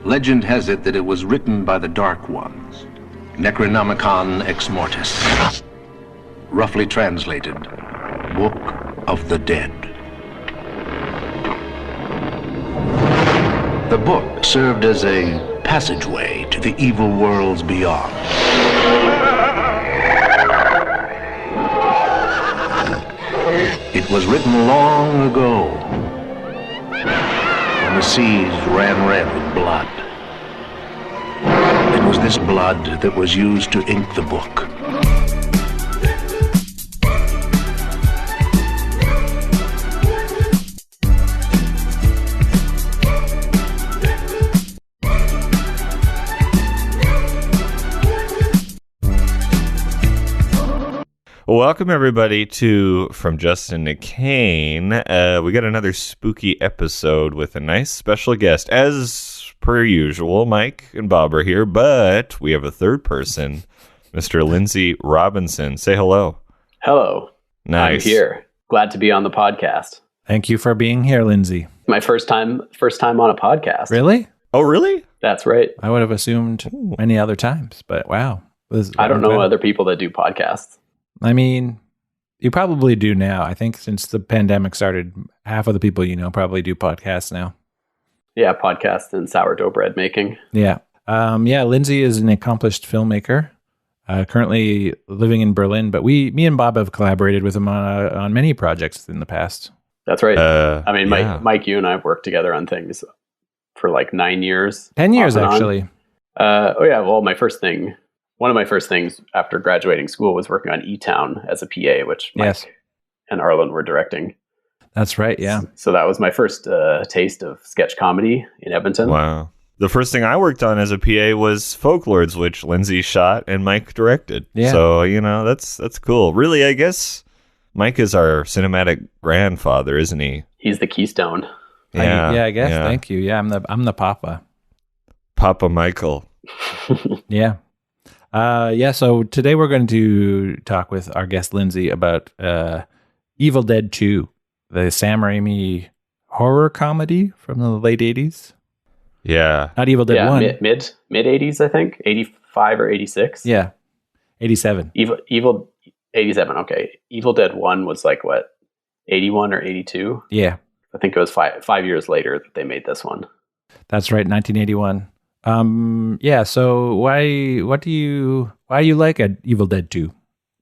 Legend has it that it was written by the Dark Ones, Necronomicon Ex Mortis. Roughly translated, Book of the Dead. The book served as a passageway to the evil worlds beyond. It was written long ago, when the seas ran red with blood. It was this blood that was used to ink the book. Welcome, everybody, to From Justin to Kane. We got another spooky episode with a nice special guest. As per usual, Mike and Bob are here, but we have a third person, Mr. Lindsay Robinson. Say hello. Hello. Nice. I'm here. Glad to be on the podcast. Thank you for being here, Lindsay. My first time on a podcast. Really? Oh, really? That's right. I would have assumed many other times, but wow. I don't know other people that do podcasts. I mean, you probably do now. I think since the pandemic started, half of the people you know probably do podcasts now. Yeah, podcasts and sourdough bread making. Yeah. Lindsay is an accomplished filmmaker, currently living in Berlin, but me and Bob have collaborated with him on many projects in the past. That's right. Yeah. Mike, you and I have worked together on things for like 9 years. 10 years, actually. One of my first things after graduating school was working on E-Town as a PA, which Mike and Arlen were directing. That's right, yeah. So that was my first taste of sketch comedy in Edmonton. Wow. The first thing I worked on as a PA was Folklords, which Lindsay shot and Mike directed. Yeah. So, that's cool. Really, I guess Mike is our cinematic grandfather, isn't he? He's the keystone. Yeah, I guess. Yeah. Thank you. Yeah, I'm the papa. Papa Michael. Yeah. So today we're going to talk with our guest Lindsay about Evil Dead 2, the Sam Raimi horror comedy from the late 80s. Yeah. Not Evil Dead 1. Mid 80s, I think. 85 or 86. Yeah. 87. Evil 87, okay. Evil Dead 1 was like, what, 81 or 82? Yeah. I think it was five years later that they made this one. That's right, 1981. So why you like Evil Dead 2?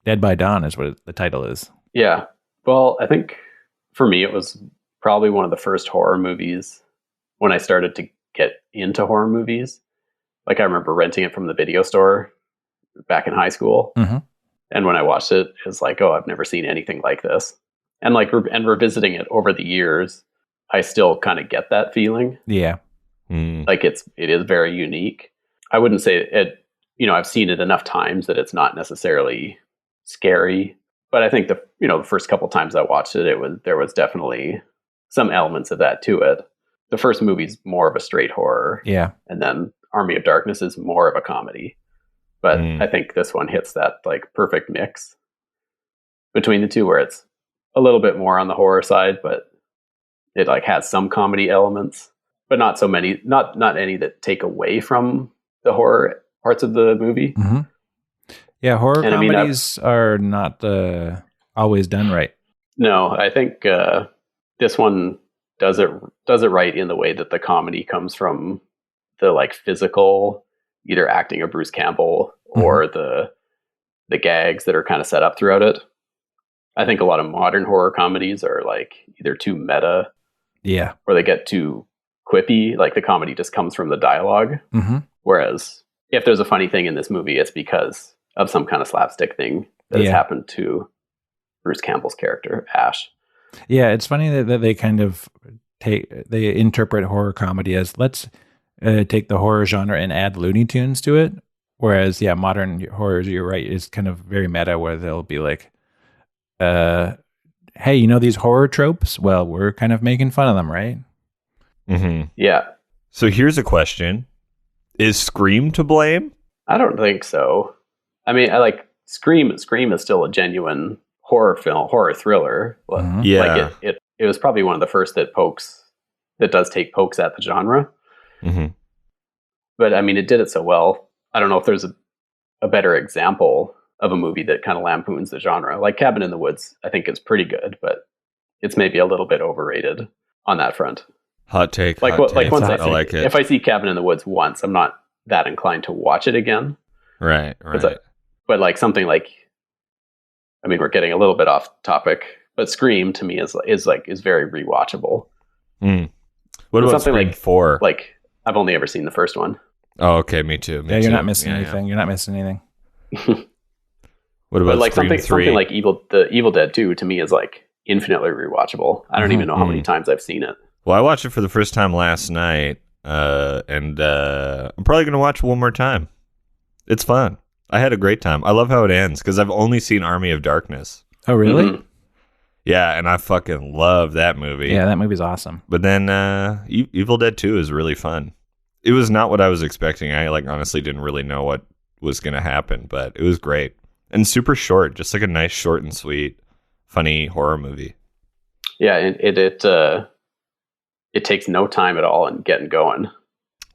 Dead by Dawn is what the title is. Yeah. Well, I think for me, it was probably one of the first horror movies when I started to get into horror movies. Like I remember renting it from the video store back in high school. Mm-hmm. And when I watched it, it was like, oh, I've never seen anything like this. And revisiting it over the years, I still kind of get that feeling. Yeah. Like it is very unique. I wouldn't say it, I've seen it enough times that it's not necessarily scary, but I think the first couple times I watched it, there was definitely some elements of that to it. The first movie's more of a straight horror. Yeah. And then Army of Darkness is more of a comedy. But I think this one hits that like perfect mix between the two, where it's a little bit more on the horror side, but it like has some comedy elements. But not so many, not any that take away from the horror parts of the movie. Mm-hmm. Yeah, horror comedies are not always done right. No, I think this one does it right in the way that the comedy comes from the like physical, either acting of Bruce Campbell or the gags that are kind of set up throughout it. I think a lot of modern horror comedies are like either too meta, or they get too quippy, like the comedy just comes from the dialogue. Mm-hmm. Whereas if there's a funny thing in this movie, it's because of some kind of slapstick thing that has happened to Bruce Campbell's character, Ash. Yeah, it's funny that they kind of they interpret horror comedy as let's take the horror genre and add Looney Tunes to it. Whereas, modern horror, you're right, is kind of very meta, where they'll be like, hey, these horror tropes? Well, we're kind of making fun of them, right? Mm-hmm. Yeah. So here's a question. Is Scream to blame? I don't think so. I mean, I like Scream. Scream is still a genuine horror thriller. Mm-hmm. Yeah. Like it was probably one of the first that does take pokes at the genre. Mm-hmm. But I mean, it did it so well. I don't know if there's a better example of a movie that kind of lampoons the genre. Like Cabin in the Woods, I think is pretty good, but it's maybe a little bit overrated on that front. Hot take. Like, hot like take. once I I like it. if I see Cabin in the Woods once, I'm not that inclined to watch it again. Right. But like something like, I mean, we're getting a little bit off topic, but Scream to me is very rewatchable. What about something Scream like 4? Like I've only ever seen the first one. Oh, okay, me too. Yeah, you're not missing anything. You're not missing anything. What about like Scream 3? something like the Evil Dead 2 to me is like infinitely rewatchable. I don't even know how many times I've seen it. Well, I watched it for the first time last night, and I'm probably going to watch it one more time. It's fun. I had a great time. I love how it ends because I've only seen Army of Darkness. Oh, really? Mm-hmm. Yeah, and I fucking love that movie. Yeah, that movie's awesome. But then Evil Dead 2 is really fun. It was not what I was expecting. I honestly didn't really know what was going to happen, but it was great. And super short, just like a nice short and sweet, funny horror movie. Yeah, it takes no time at all in getting going.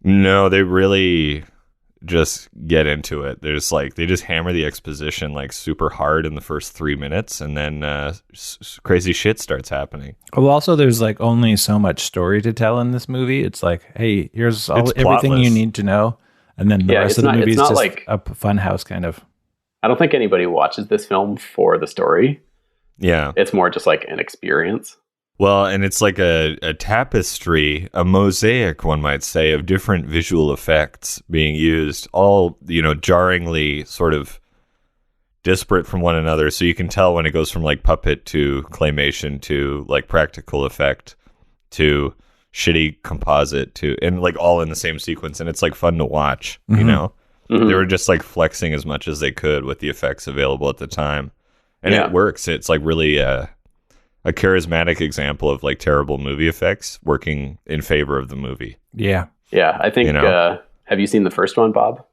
No, they really just get into it. There's they just hammer the exposition super hard in the first 3 minutes, and then crazy shit starts happening. Well, also there's only so much story to tell in this movie. It's hey, here's everything you need to know, and then the rest of the movie is just a fun house kind of. I don't think anybody watches this film for the story. Yeah, it's more just an experience. Well, and it's like a tapestry, a mosaic, one might say, of different visual effects being used, all, jarringly sort of disparate from one another. So you can tell when it goes from puppet to claymation to practical effect to shitty composite to, and all in the same sequence. And it's fun to watch, you know? Mm-hmm. They were just flexing as much as they could with the effects available at the time. And it works. It's really a charismatic example of terrible movie effects working in favor of the movie. Yeah. Yeah. I think, have you seen the first one, Bob?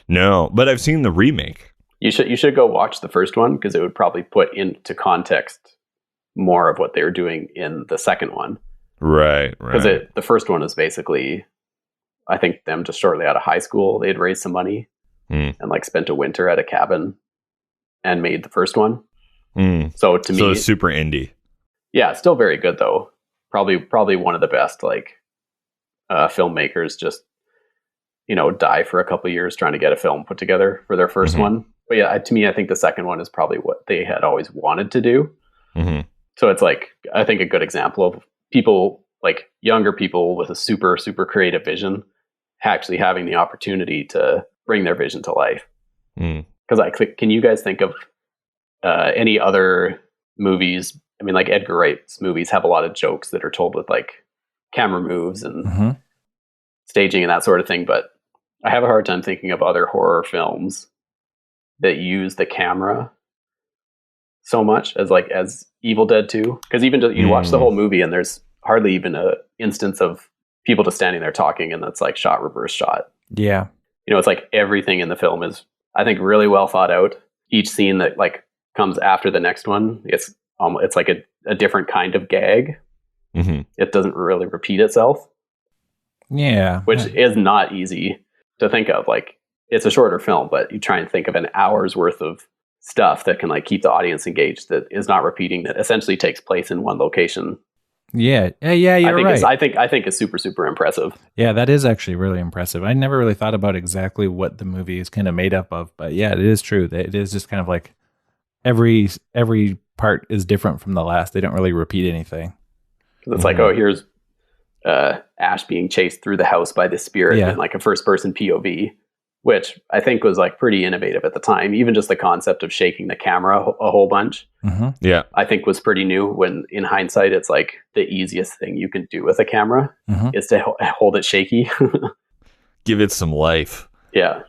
No, but I've seen the remake. You should go watch the first one because it would probably put into context more of what they were doing in the second one. Right. Because the first one is basically, I think, them just shortly out of high school. They had raised some money and spent a winter at a cabin and made the first one. So to me, so it's super indie. Yeah, still very good though. Probably one of the best filmmakers just die for a couple of years trying to get a film put together for their first one. But yeah, to me, I think the second one is probably what they had always wanted to do. So it's I think a good example of people younger people with a super, super creative vision actually having the opportunity to bring their vision to life. Because can you guys think of any other movies? I mean, Edgar Wright's movies have a lot of jokes that are told with camera moves and staging and that sort of thing. But I have a hard time thinking of other horror films that use the camera so much as Evil Dead 2. Because even you watch the whole movie and there's hardly even a instance of people just standing there talking and that's shot, reverse shot. Yeah. It's everything in the film is, I think, really well thought out. Each scene that comes after the next one, it's a different kind of gag. It doesn't really repeat itself. Yeah. Which is not easy to think of. It's a shorter film, but you try and think of an hour's worth of stuff that can keep the audience engaged that is not repeating, that essentially takes place in one location. Yeah. You're right. I think it's super, super impressive. Yeah, that is actually really impressive. I never really thought about exactly what the movie is kind of made up of, but yeah, it is true. It is just kind of every part is different from the last. They don't really repeat anything. It's here's Ash being chased through the house by the spirit in a first person POV, which I think was pretty innovative at the time. Even just the concept of shaking the camera a whole bunch. Yeah, I think was pretty new. When in hindsight, it's the easiest thing you can do with a camera is to hold it shaky. Give it some life. Yeah.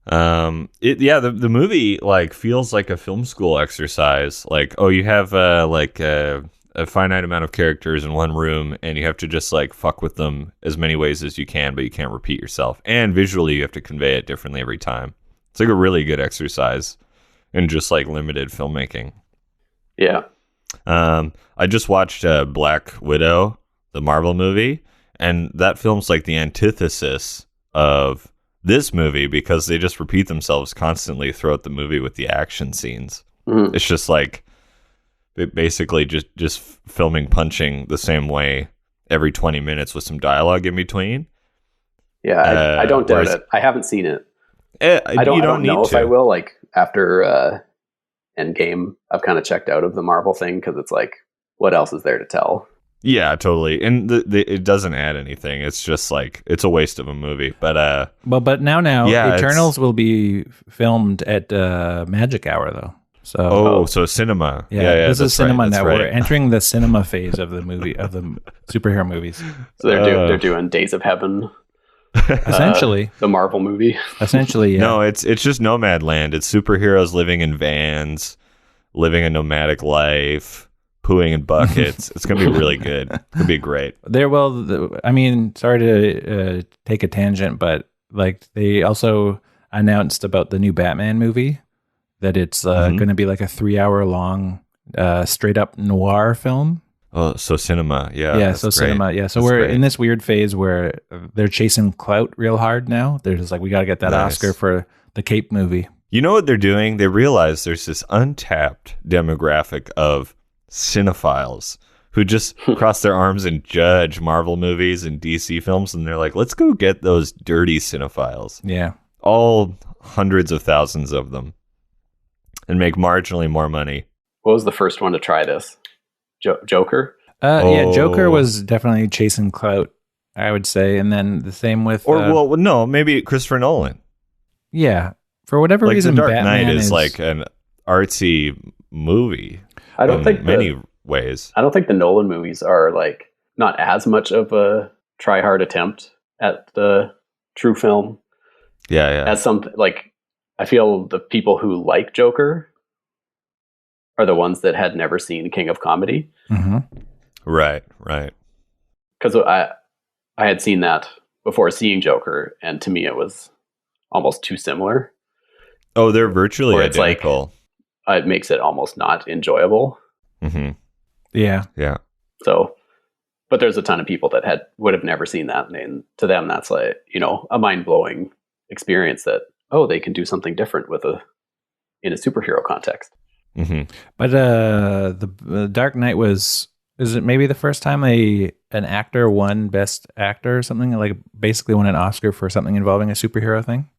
The movie feels like a film school exercise. You have a finite amount of characters in one room and you have to just fuck with them as many ways as you can, but you can't repeat yourself, and visually you have to convey it differently every time. It's a really good exercise in just limited filmmaking. Yeah. I just watched Black Widow, the Marvel movie, and that film's the antithesis of this movie because they just repeat themselves constantly throughout the movie with the action scenes. Mhm. It's just like basically just filming punching the same way every 20 minutes with some dialogue in between. Yeah, I don't doubt whereas- it. I haven't seen it. I don't know if I will. Like after Endgame, I've kind of checked out of the Marvel thing because it's like, what else is there to tell? Yeah, totally. And it doesn't add anything. It's just like it's a waste of a movie. But but now Yeah, Eternals will be filmed at Magic Hour though. so cinema. Yeah, this is that's cinema right, that's now. We're right. entering the cinema phase of the movie of the superhero movies. So they're doing Days of Heaven, Essentially, the Marvel movie. yeah. No, it's just nomad land. It's superheroes living in vans, living a nomadic life, pooing in buckets. It's gonna be really good. It's gonna be great. I mean, sorry to take a tangent, but like they also announced about the new Batman movie that it's going to be like a 3-hour long straight up noir film. Oh, so cinema. Yeah. Yeah, that's so great. cinema. Yeah, so That's we're great. in this weird phase where they're chasing clout real hard now. They're just like, we got to get that Nice. Oscar for the Cape movie. You know what they're doing? They realize there's this untapped demographic of cinephiles who just cross their arms and judge Marvel movies and DC films, and they're like, let's go get those dirty cinephiles. Yeah. All hundreds of thousands of them. And make marginally more money. What was the first one to try this? Joker? Yeah, Joker Oh. was definitely chasing clout, I would say. And then the same with... Or, no, maybe Christopher Nolan. yeah. For whatever Like reason, The Dark Batman Knight is like an artsy movie. I don't in think many ways. I don't think the Nolan movies are like not as much of a try hard attempt at the true film Yeah. as some like I feel the people who like Joker are the ones that had never seen King of Comedy, Mhm. Right. because I had seen that before seeing Joker, and to me it was almost too similar. Oh, they're virtually Where it's like- identical. It makes it almost not enjoyable. Mm-hmm. Yeah. Yeah. So, but there's a ton of people that would have never seen that, and to them that's like, a mind blowing experience that they can do something different in a superhero context. Mm-hmm. But the Dark Knight is it maybe the first time an actor won Best Actor or something, like basically won an Oscar for something involving a superhero thing?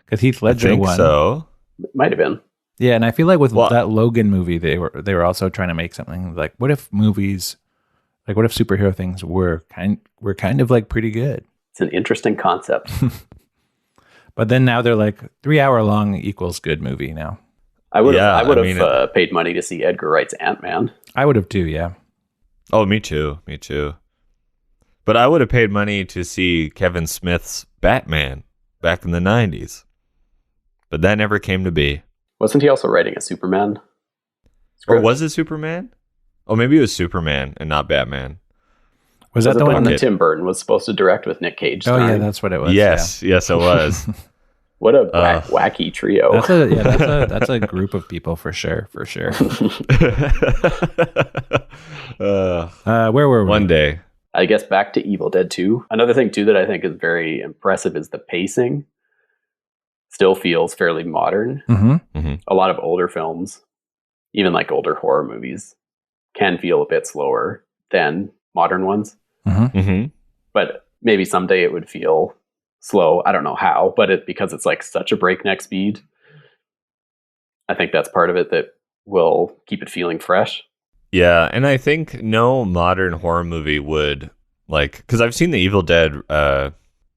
Because Heath I Ledger think won. so. It might have been. Yeah, and I feel like with Well- that Logan movie, they were also trying to make something like, what if superhero things were kind of like pretty good? It's an interesting concept. But then now they're like 3-hour long equals good movie now. I would Yeah, have I mean, paid money to see Edgar Wright's Ant-Man. I would have too, yeah. Oh, me too. But I would have paid money to see Kevin Smith's Batman back in the 90s. But that never came to be. Wasn't he also writing a Superman Or script? was it Superman? Oh, maybe it was Superman and not Batman. Was that Was it the one that that... Tim Burton was supposed to direct with Nick Cage? Oh, yeah, starring? that's what it was. Yes, it was. What a wacky trio. That's a group of people for sure. Where were we? One day. I guess back to Evil Dead 2. Another thing too that I think is very impressive is the pacing. Still feels fairly modern. Mm-hmm. A lot of older films, even like older horror movies, can feel a bit slower than modern ones. Mm-hmm. Mm-hmm. But maybe someday it would feel slow. I don't know how, but because it's like such a breakneck speed, I think that's part of it that will keep it feeling fresh. Yeah, and I think no modern horror movie would because I've seen the Evil Dead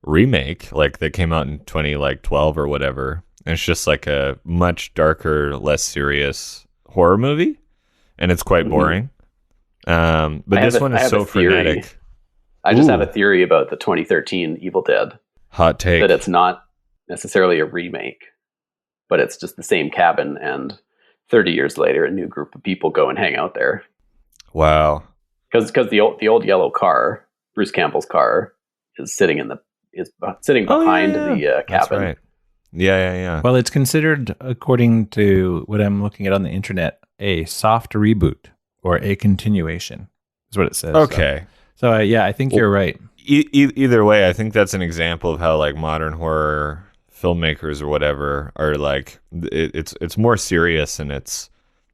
remake that came out in 2012 or whatever, and it's just like a much darker, less serious horror movie, and it's quite boring. But this one is so frenetic. I just have a theory about the 2013 Evil Dead. Hot take. That it's not necessarily a remake, but it's just the same cabin, and 30 years later, a new group of people go and hang out there. Wow. Because the old yellow car, Bruce Campbell's car, is sitting behind the cabin. That's right. Yeah. Well, it's considered, according to what I'm looking at on the internet, a soft reboot or a continuation is what it says. Okay. So yeah, I think you're right. Either way, I think that's an example of how like modern horror filmmakers or whatever are like it's more serious, and it's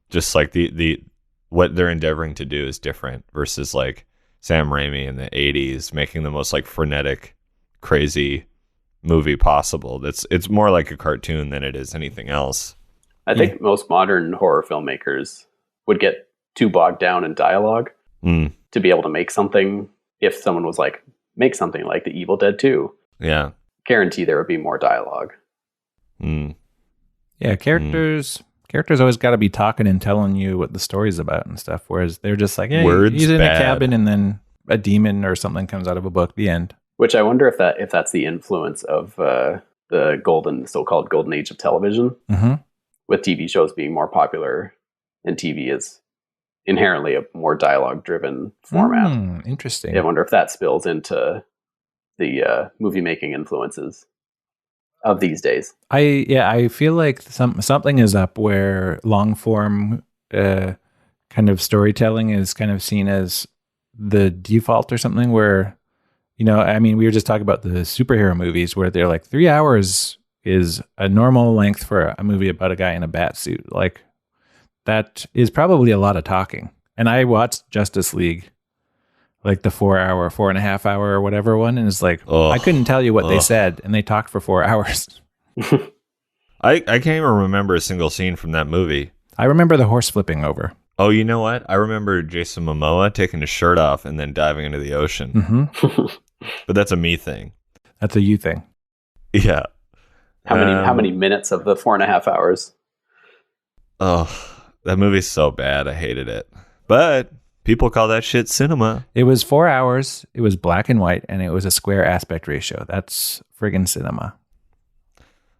just like the what they're endeavoring to do is different versus like Sam Raimi in the 80s making the most like frenetic, crazy movie possible. It's more like a cartoon than it is anything else. I think most modern horror filmmakers would get too bogged down in dialogue to be able to make something. If someone was like, make something like The Evil Dead 2, guarantee there would be more dialogue. Yeah, characters always got to be talking and telling you what the story's about and stuff, whereas they're just like, hey, he's in a cabin and then a demon or something comes out of a book, the end. Which I wonder if that's the influence of the so-called golden age of television, with TV shows being more popular, and TV is inherently a more dialogue-driven format. Interesting. I wonder if that spills into the movie-making influences of these days. I feel like something is up where long-form kind of storytelling is kind of seen as the default or something, where, you know, I mean, we were just talking about the superhero movies where they're like 3 hours is a normal length for a movie about a guy in a bat suit. Like, that is probably a lot of talking. And I watched Justice League, like the 4.5 hour or whatever one, and it's like, I couldn't tell you what they said, and they talked for 4 hours. I can't even remember a single scene from that movie. I remember the horse flipping over. Oh, you know what? I remember Jason Momoa taking his shirt off and then diving into the ocean. But that's a me thing. That's a you thing. Yeah. How many minutes of the 4.5 hours? Oh, that movie's so bad. I hated it. But people call that shit cinema. It was 4 hours. It was black and white, and it was a square aspect ratio. That's friggin' cinema.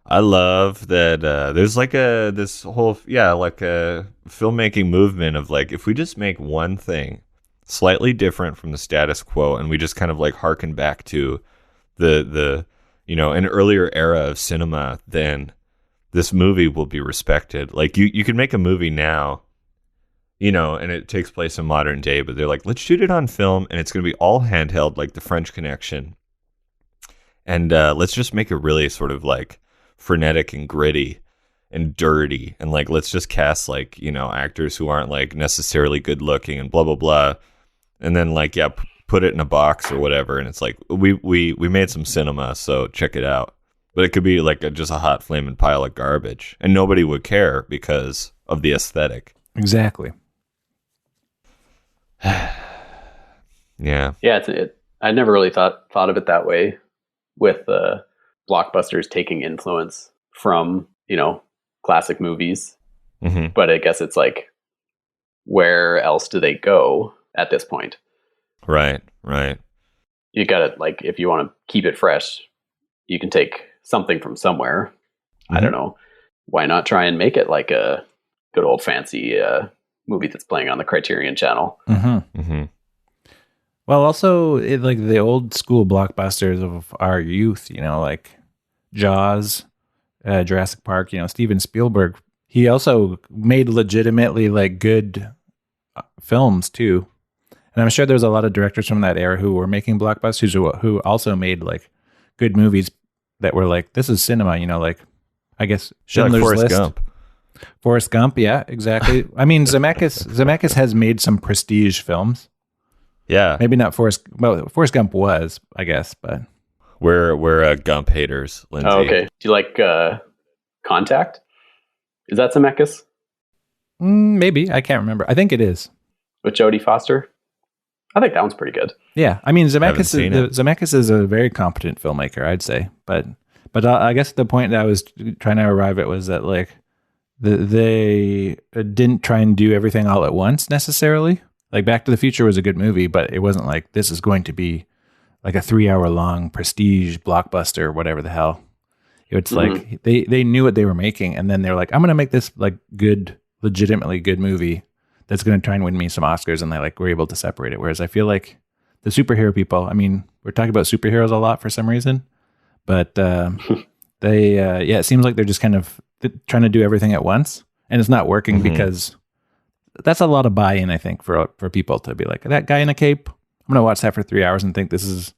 I love that there's like this whole like a filmmaking movement of like, if we just make one thing slightly different from the status quo, and we just kind of like harken back to the you know, an earlier era of cinema, then this movie will be respected. Like you can make a movie now, you know, and it takes place in modern day, but they're like, let's shoot it on film, and it's going to be all handheld, like The French Connection, and let's just make it really sort of like frenetic and gritty and dirty, and like let's just cast like, you know, actors who aren't like necessarily good looking and blah blah blah, and then like put it in a box or whatever, and it's like we made some cinema, so check it out. But it could be like just a hot flaming pile of garbage, and nobody would care because of the aesthetic. Exactly. Yeah, I never really thought of it that way, with blockbusters taking influence from, you know, classic movies. But I guess it's like, where else do they go at this point? Right. You gotta, like, if you want to keep it fresh, you can take something from somewhere. I don't know, why not try and make it like a good old fancy movie that's playing on the Criterion channel? Well, also, like the old school blockbusters of our youth, you know, like Jaws, Jurassic Park, you know, Steven Spielberg, he also made legitimately like good films too. And I'm sure there's a lot of directors from that era who were making blockbusters who also made like good movies that were like, this is cinema, you know, like, I guess Schindler's List. Forrest Gump, yeah, exactly. I mean, Zemeckis has made some prestige films. Yeah. Maybe not Forrest Gump was, I guess, but we're Gump haters, Lindsay. Oh, okay. Do you like Contact? Is that Zemeckis? Maybe. I can't remember. I think it is. With Jodie Foster? I think that one's pretty good. Yeah. I mean, Zemeckis is a very competent filmmaker, I'd say. But I guess the point that I was trying to arrive at was that like they didn't try and do everything all at once necessarily. Like Back to the Future was a good movie, but it wasn't like this is going to be like a 3 hour long prestige blockbuster, whatever the hell. It's like they knew what they were making, and then they're like, I'm going to make this like good, legitimately good movie that's going to try and win me some Oscars, and they like were able to separate it. Whereas I feel like the superhero people, I mean, we're talking about superheroes a lot for some reason, but it seems like they're just kind of trying to do everything at once, and it's not working because that's a lot of buy-in, I think, for people to be like, that guy in a cape, I'm going to watch that for 3 hours and think this is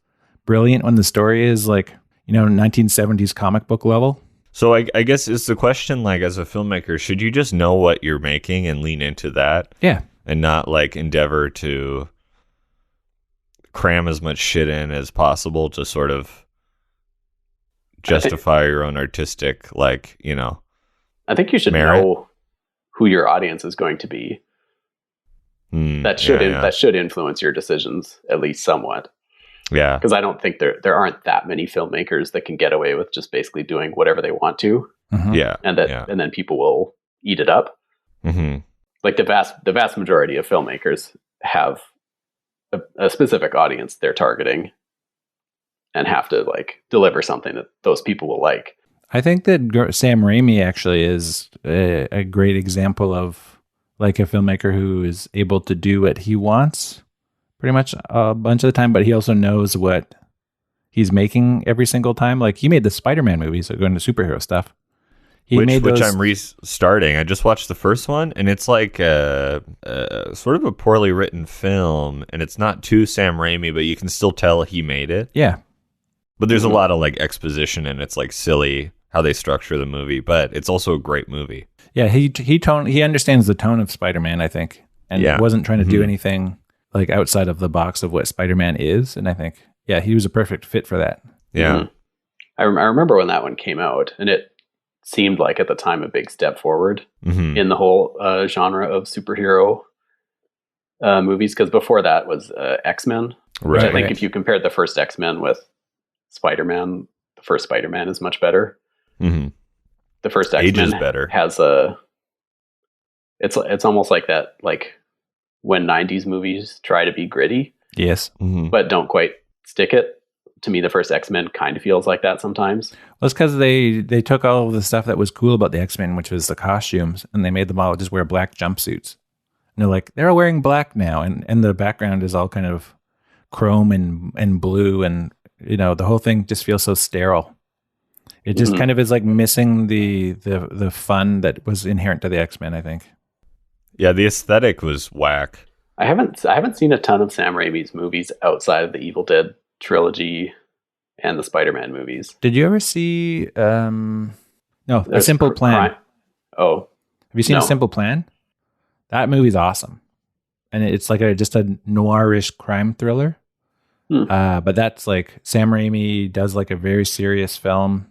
brilliant when the story is like, 1970s comic book level. So I guess it's the question, like, as a filmmaker, should you just know what you're making and lean into that? Yeah. And not like endeavor to cram as much shit in as possible to sort of justify your own artistic, I think you should merit. know who your audience is going to be. That should influence your decisions at least somewhat. Yeah, because I don't think there aren't that many filmmakers that can get away with just basically doing whatever they want to. Mm-hmm. Yeah, and then people will eat it up. Mm-hmm. Like the vast majority of filmmakers have a specific audience they're targeting, and have to like deliver something that those people will like. I think that Sam Raimi actually is a great example of like a filmmaker who is able to do what he wants pretty much a bunch of the time, but he also knows what he's making every single time. Like he made the Spider-Man movies, so going to superhero stuff. Which I'm restarting. I just watched the first one, and it's like sort of a poorly written film, and it's not too Sam Raimi, but you can still tell he made it. Yeah. But there's a lot of like exposition, and it's like silly how they structure the movie, but it's also a great movie. Yeah, he understands the tone of Spider-Man, I think, and wasn't trying to do anything like outside of the box of what Spider-Man is, and I think he was a perfect fit for that. Yeah. Mm-hmm. I remember when that one came out, and it seemed like at the time a big step forward in the whole genre of superhero movies, because before that was X-Men. Right. I think if you compared the first X-Men with Spider-Man, the first Spider-Man is much better. Mm-hmm. The first X-Men better. Has it's almost like that, like when 90s movies try to be gritty, yes, but don't quite stick it. To me, the first X-Men kind of feels like that sometimes. Well, it's because they took all of the stuff that was cool about the X-Men, which was the costumes, and they made them all just wear black jumpsuits. And they're like, they're all wearing black now, and the background is all kind of chrome and blue, and the whole thing just feels so sterile. It just kind of is like missing the fun that was inherent to the X-Men, I think. Yeah, the aesthetic was whack. I haven't seen a ton of Sam Raimi's movies outside of the Evil Dead trilogy and the Spider-Man movies. Did you ever see A Simple Plan? Oh. Have you seen A Simple Plan? That movie's awesome. And it's like just a noirish crime thriller. But that's like Sam Raimi does like a very serious film.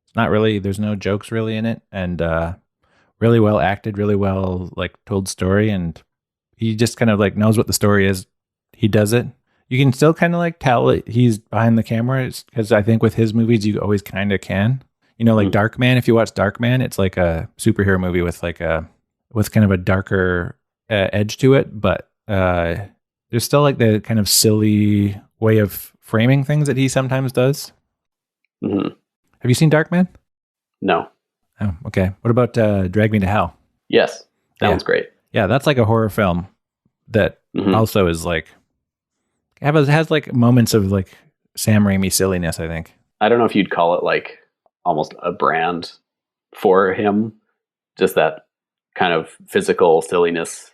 It's not really, there's no jokes really in it, and really well acted, really well like told story, and he just kind of like knows what the story is. He does it. You can still kind of like tell he's behind the camera, because I think with his movies you always kind of can. Like Darkman. If you watch Darkman, it's like a superhero movie with kind of a darker edge to it, but there's still like the kind of silly way of framing things that he sometimes does. Mm-hmm. Have you seen Darkman? No. Oh, okay. What about Drag Me to Hell? Yes, that one's great. Yeah, that's like a horror film that also is like has like moments of like Sam Raimi silliness, I think. I don't know if you'd call it like almost a brand for him, just that kind of physical silliness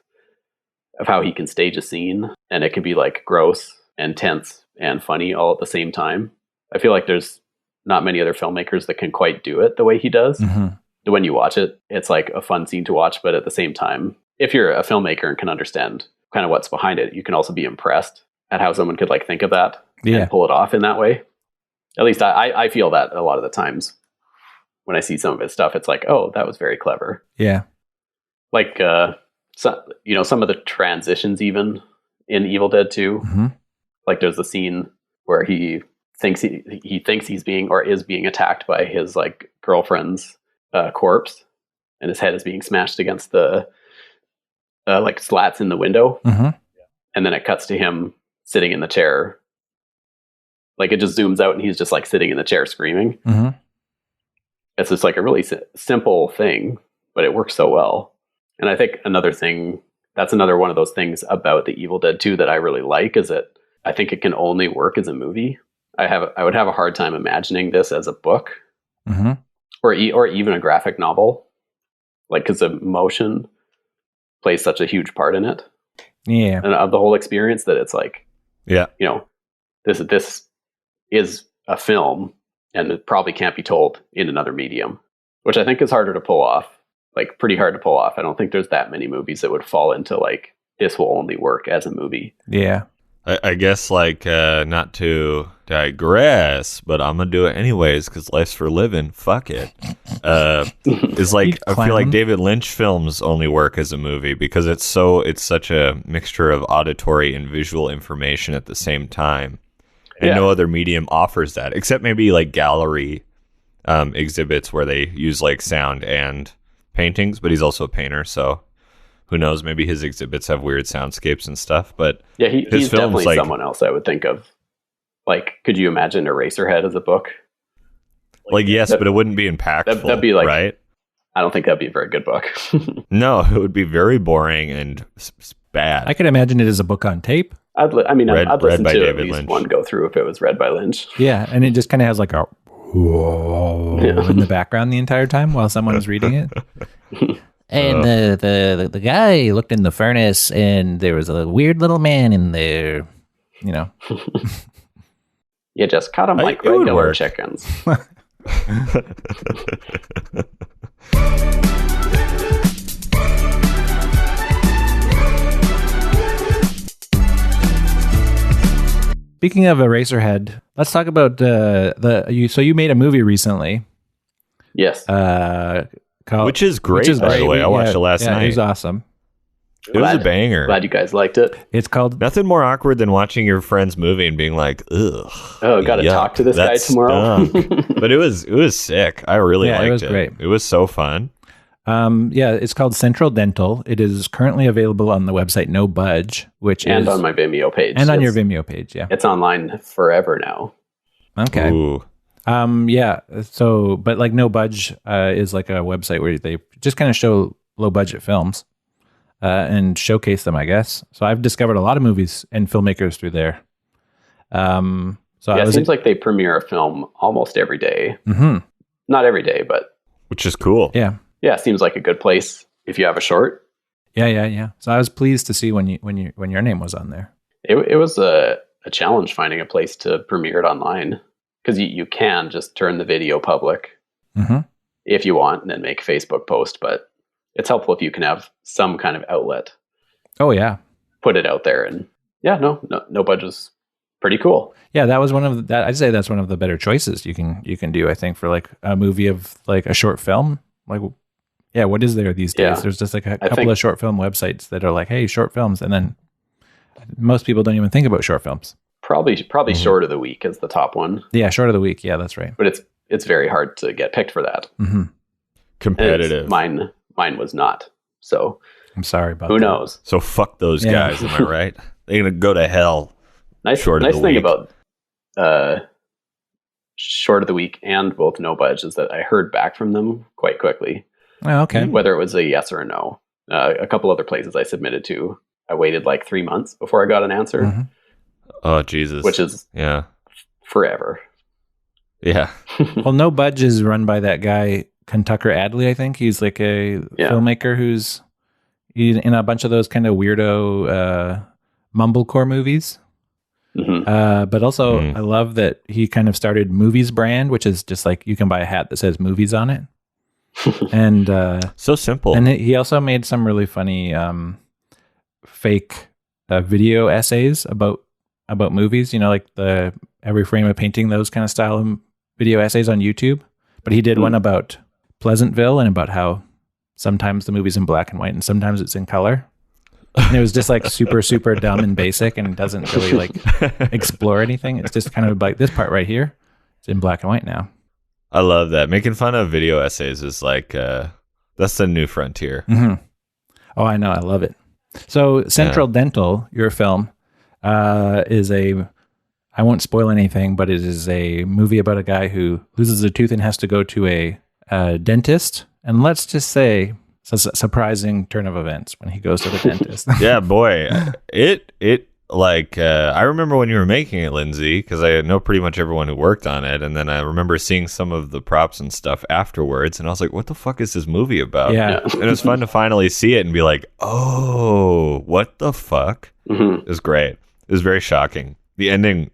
of how he can stage a scene, and it can be like gross and tense and funny all at the same time. I feel like there's not many other filmmakers that can quite do it the way he does. When you watch it, it's like a fun scene to watch, but at the same time, if you're a filmmaker and can understand kind of what's behind it, you can also be impressed at how someone could like think of that and pull it off in that way. At least I feel that a lot of the times when I see some of his stuff, it's like, oh, that was very clever. Yeah. Like, some of the transitions even in Evil Dead 2, like there's a scene where he thinks he's being or is being attacked by his like girlfriend's corpse, and his head is being smashed against the like slats in the window, and then it cuts to him sitting in the chair. Like it just zooms out, and he's just like sitting in the chair screaming. It's just like a really simple thing, but it works so well. And I think that's another one of those things about the Evil Dead 2 that I really like, is that I think it can only work as a movie. I would have a hard time imagining this as a book, or even a graphic novel, like because emotion plays such a huge part in it, and of the whole experience, that it's like, this is a film and it probably can't be told in another medium, which I think is harder to pull off, like pretty hard to pull off. I don't think there's that many movies that would fall into like, this will only work as a movie. Yeah. I guess, like, not to digress, but I'm going to do it anyways because life's for living. Fuck it. It's like, I feel like David Lynch films only work as a movie because it's such a mixture of auditory and visual information at the same time. And no other medium offers that, except maybe like gallery exhibits where they use like sound and paintings, but he's also a painter, so who knows? Maybe his exhibits have weird soundscapes and stuff, but yeah, he's films, definitely like, someone else I would think of. Like, could you imagine Eraserhead as a book? Like yes, but it wouldn't be impactful. That'd be like, right? I don't think that'd be a very good book. No, it would be very boring and bad. I could imagine it as a book on tape. I'd listen by to David at least Lynch. one go through if it was read by Lynch. Yeah, and it just kind of has like a whoa in the background the entire time while someone's reading it. And the guy looked in the furnace, and there was a weird little man in there. You know, You just cut them like it would regular work. chickens. Speaking of Eraserhead, let's talk about So you made a movie recently, Yes. called, Which is great, by the way. I watched it last night. It was awesome. It was a banger. Glad you guys liked it. It's called Nothing more awkward than watching your friend's movie and being like, ugh. Oh, got to yuck, talk to this guy that tomorrow. stunk. But it was sick. I really liked it. it was great. It was so fun. it's called Central Dental. It is currently available on the website No Budge, which And is on my Vimeo page. and on your Vimeo page. Yeah. It's online forever now. Okay. Ooh. So, but like No Budge is like a website where they just kind of show low budget films and showcase them, I guess. So I've discovered a lot of movies and filmmakers through there. It seems like they premiere a film almost every day. Mm-hmm. Not every day, but Which is cool. Yeah. yeah, it seems like a good place if you have a short. Yeah. So I was pleased to see when your name was on there. It was a challenge finding a place to premiere it online because you can just turn the video public Mm-hmm. if you want and then make a Facebook post, but it's helpful if you can have some kind of outlet, Oh yeah. put it out there. And yeah, no budget's pretty cool. Yeah, that was I'd say that's one of the better choices you can do, I think, for like a movie of like a short film. Like, yeah, what is there these days? Yeah. There's just like a couple of short film websites that are like, hey, short films. And then most people don't even think about short films. Probably Short of the Week is the top one, Yeah, short of the week. Yeah, that's right. but it's very hard to get picked for that. Mm-hmm. Competitive. Mine was not. So I'm sorry about who that. knows? So fuck those Yeah. guys, am I right? They're going to go to hell. Nice Short of the thing Week. about Short of the Week and both No Budge is that I heard back from them quite quickly, Oh, okay. whether it was a yes or a no. A couple other places I submitted to, I waited like 3 months before I got an answer, Mhm. Oh, Jesus. which is Yeah. forever. Yeah. Well, No Budge is run by that guy, Tucker Adley, I think. He's like a filmmaker who's in a bunch of those kind of weirdo mumblecore movies. Mhm. But also, I love that he kind of started Movies Brand, which is just like you can buy a hat that says movies on it. And So simple. and he also made some really funny fake video essays about movies, you know, like the Every Frame a Painting, those kind of style of video essays on YouTube. But he did one about Pleasantville and about how sometimes the movie's in black and white and sometimes it's in color. And it was just like super, super dumb and basic and doesn't really like explore anything. It's just kind of like this part right here. It's in black and white now. I love that. Making fun of video essays is like, that's the new frontier. Mm-hmm. Oh, I know. I love it. So Central Dental, your film, is I won't spoil anything, but it is a movie about a guy who loses a tooth and has to go to a dentist. And let's just say it's a surprising turn of events when he goes to the dentist. Yeah, boy. I remember when you were making it, Lindsay, because I know pretty much everyone who worked on it. And then I remember seeing some of the props and stuff afterwards. And I was like, what the fuck is this movie about? Yeah. And it was fun to finally see it and be like, oh, what the fuck? Mhm. It was great. It was very shocking. The ending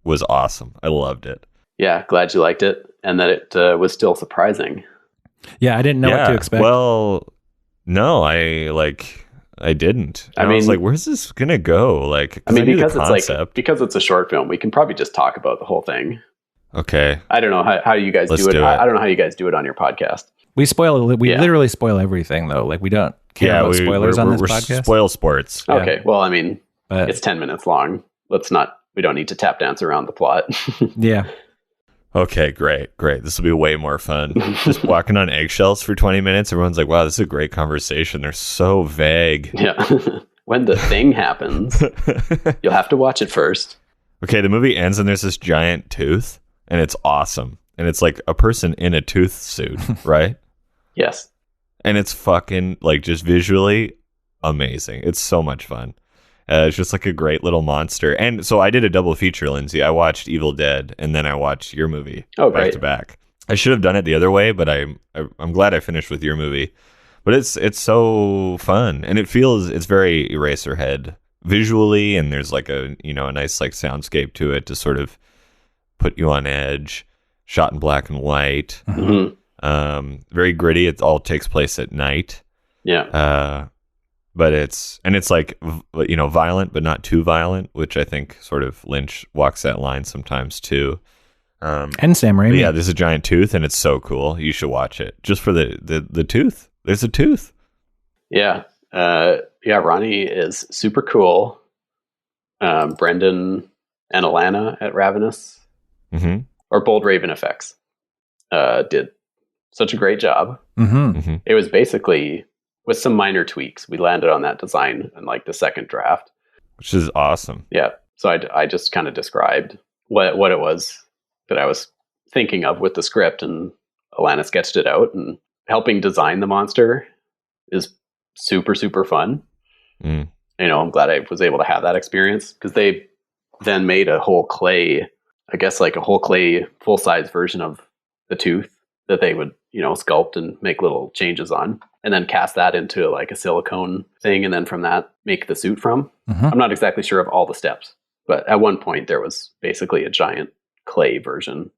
was awesome. I loved it. Yeah, glad you liked it, and that it was still surprising. Yeah, I didn't know what to expect. Well, no, I didn't. I was like, where's this gonna go? Like, I mean, because it's a short film, we can probably just talk about the whole thing. Okay. I don't know how you guys do it. I don't know how you guys do it on your podcast. We literally spoil everything, though. Like, we don't care about spoilers on this podcast. Spoil sports. Okay. Well, I mean, it's 10 minutes long. We don't need to tap dance around the plot. Yeah. Okay, great. This will be way more fun. Just walking on eggshells for 20 minutes. Everyone's like, wow, this is a great conversation. They're so vague. Yeah. When the thing happens, you'll have to watch it first. Okay, the movie ends and there's this giant tooth, and it's awesome. And it's like a person in a tooth suit, right? Yes. And it's fucking, like, just visually amazing. It's so much fun. It's just like a great little monster. And so I did a double feature, Lindsay. I watched Evil Dead, and then I watched your movie back to back. I should have done it the other way, but I'm glad I finished with your movie. But it's so fun, and it's very Eraserhead visually, and there's like a nice like soundscape to it to sort of put you on edge. Shot in black and white, very gritty. It all takes place at night. Yeah. But it's like, violent, but not too violent, which I think sort of Lynch walks that line sometimes too. And Sam Raimi. Yeah, there's a giant tooth, and it's so cool. You should watch it just for the tooth. There's a tooth. Yeah. Ronnie is super cool. Brendan and Alana at Ravenous, or Bold Raven Effects, did such a great job. It was basically, with some minor tweaks, we landed on that design in like the second draft, which is awesome. Yeah. So I just kind of described what it was that I was thinking of with the script, and Alana sketched it out. And helping design the monster is super, super fun. I'm glad I was able to have that experience, because they then made a whole clay full-size version of the tooth that they would, sculpt and make little changes on, and then cast that into like a silicone thing, and then from that make the suit from. I'm not exactly sure of all the steps, but at one point there was basically a giant clay version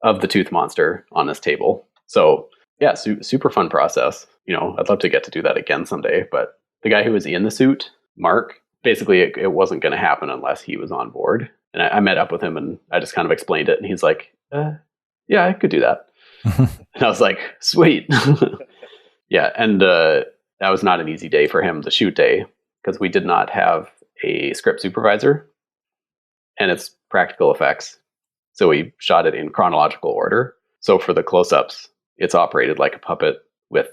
of the tooth monster on this table. So yeah, super fun process. I'd love to get to do that again someday, but the guy who was in the suit, Mark, basically it wasn't going to happen unless he was on board. And I met up with him, and I just kind of explained it, and he's like, yeah, I could do that. And I was like, sweet. Yeah. And that was not an easy day for him, the shoot day, because we did not have a script supervisor, and it's practical effects. So we shot it in chronological order. So for the close-ups, it's operated like a puppet, with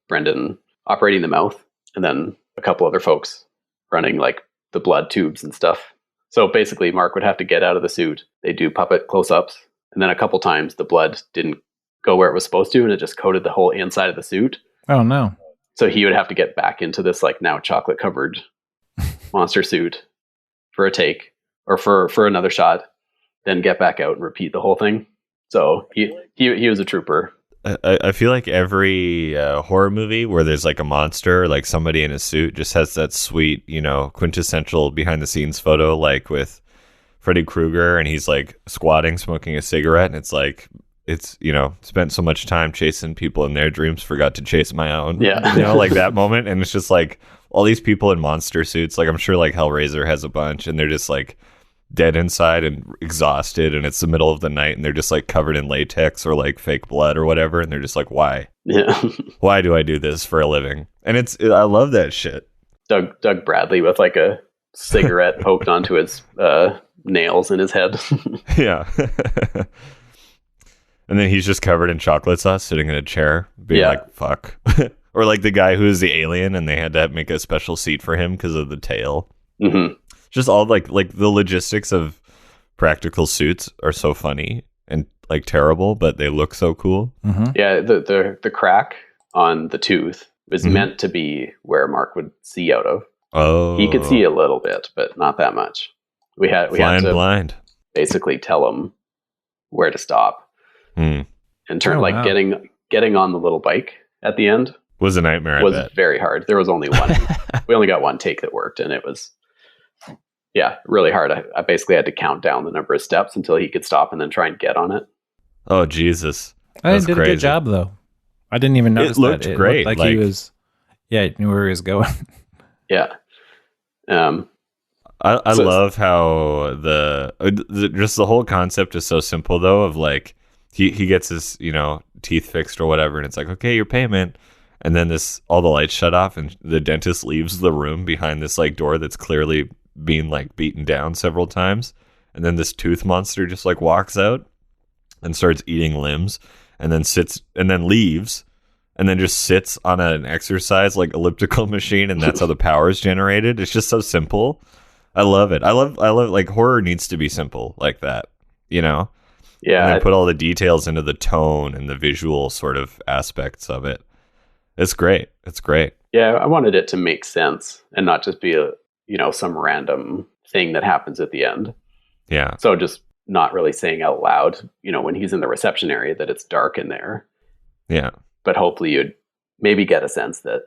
Brendan operating the mouth, and then a couple other folks running like the blood tubes and stuff. So basically Mark would have to get out of the suit. They do puppet close-ups, and then a couple times the blood didn't go where it was supposed to, and it just coated the whole inside of the suit. Oh no. So he would have to get back into this like now chocolate covered monster suit for a take, or for another shot, then get back out and repeat the whole thing. So he was a trooper. I feel like every horror movie where there's like a monster, like somebody in a suit, just has that sweet, quintessential behind the scenes photo, like with Freddy Krueger, and he's like squatting, smoking a cigarette, and it's like, spent so much time chasing people in their dreams, forgot to chase my own. Yeah. Like that moment. And it's just like all these people in monster suits, like I'm sure like Hellraiser has a bunch, and they're just like dead inside and exhausted, and it's the middle of the night, and they're just like covered in latex or like fake blood or whatever, and they're just like, why? Yeah. Why do I do this for a living? And I love that shit. Doug Bradley with like a cigarette poked onto his nails in his head. Yeah. And then he's just covered in chocolate sauce, sitting in a chair, being like, fuck. Or like the guy who's the alien, and they had to make a special seat for him because of the tail. Just all like the logistics of practical suits are so funny and like terrible, but they look so cool. Yeah, the crack on the tooth was meant to be where Mark would see out of. Oh, he could see a little bit, but not that much. We had to blind. Basically tell him where to stop. And turn getting on the little bike at the end was a nightmare. Was very hard. There was only one. We only got one take that worked, and it was Yeah, really hard. I basically had to count down the number of steps until he could stop and then try and get on it. Oh, Jesus. I That's did crazy. a good job, though. I didn't even notice looked that. It great, looked like he was, he knew where he was going. Yeah. I love how just the whole concept is so simple, though, of like he gets his, teeth fixed or whatever, and it's like, okay, your payment. And then all the lights shut off and the dentist leaves the room behind this like door that's clearly being like beaten down several times. And then this tooth monster just like walks out and starts eating limbs and then leaves and then just sits on an exercise like elliptical machine. And that's how the power is generated. It's just so simple. I love it. I love like horror needs to be simple like that, Yeah. And then put all the details into the tone and the visual sort of aspects of it. It's great. It's great. Yeah, I wanted it to make sense and not just be some random thing that happens at the end. Yeah. So just not really saying out loud, when he's in the reception area that it's dark in there. Yeah. But hopefully you'd maybe get a sense that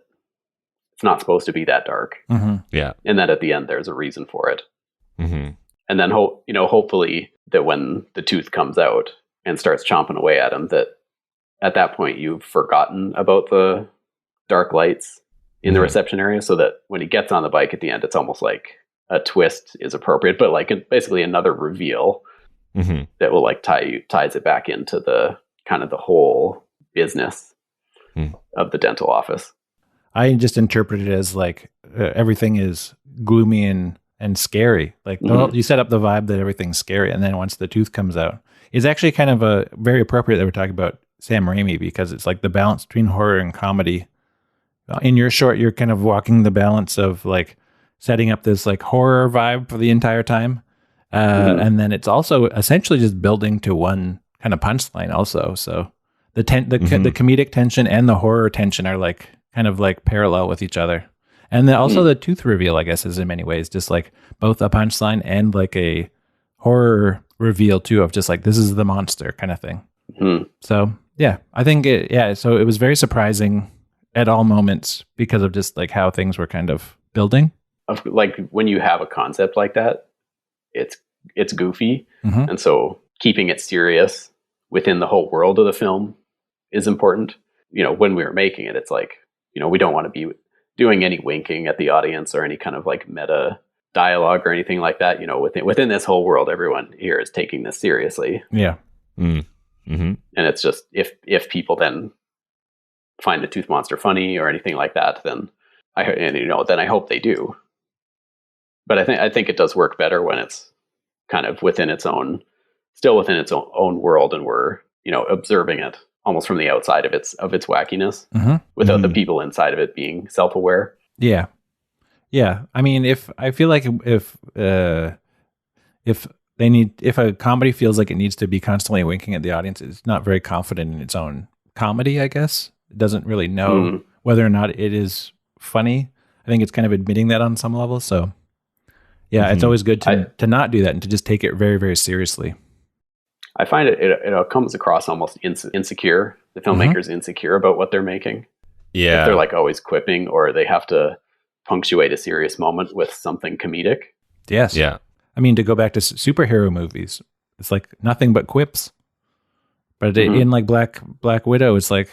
it's not supposed to be that dark. Mm-hmm. Yeah. And that at the end there's a reason for it. Mm-hmm. And then hopefully that when the tooth comes out and starts chomping away at him, that at that point you've forgotten about the dark lights in the reception area, so that when he gets on the bike at the end, it's almost like a twist is appropriate, but like basically another reveal that will like ties it back into the kind of the whole business of the dental office. I just interpret it as like everything is gloomy and scary. Like you set up the vibe that everything's scary, and then once the tooth comes out, it's actually kind of a very appropriate that we're talking about Sam Raimi, because it's like the balance between horror and comedy. In your short, you're kind of walking the balance of like setting up this like horror vibe for the entire time. And then it's also essentially just building to one kind of punchline also. So the comedic tension and the horror tension are like kind of like parallel with each other. And then also the tooth reveal, I guess, is in many ways just like both a punchline and like a horror reveal too, of just like, this is the monster kind of thing. So yeah, I think so it was very surprising at all moments because of just like how things were kind of building. Like when you have a concept like that, it's goofy. And so keeping it serious within the whole world of the film is important. When we were making it, it's like, we don't want to be doing any winking at the audience or any kind of like meta dialogue or anything like that. Within this whole world, everyone here is taking this seriously. Yeah. And it's just, if people then find the tooth monster funny or anything like that, then I hope they do. But I think it does work better when it's kind of still within its own world, and we're observing it almost from the outside of its wackiness, without the people inside of it being self-aware. Yeah. I mean, if a comedy feels like it needs to be constantly winking at the audience, it's not very confident in its own comedy, I guess. It doesn't really know whether or not it is funny. I think it's kind of admitting that on some level. So yeah, it's always good to not do that and to just take it very, very seriously. I find it comes across almost insecure. The filmmaker's insecure about what they're making. Yeah. If they're like always quipping, or they have to punctuate a serious moment with something comedic. Yes. Yeah. I mean, to go back to superhero movies, it's like nothing but quips. But in like Black Widow, it's like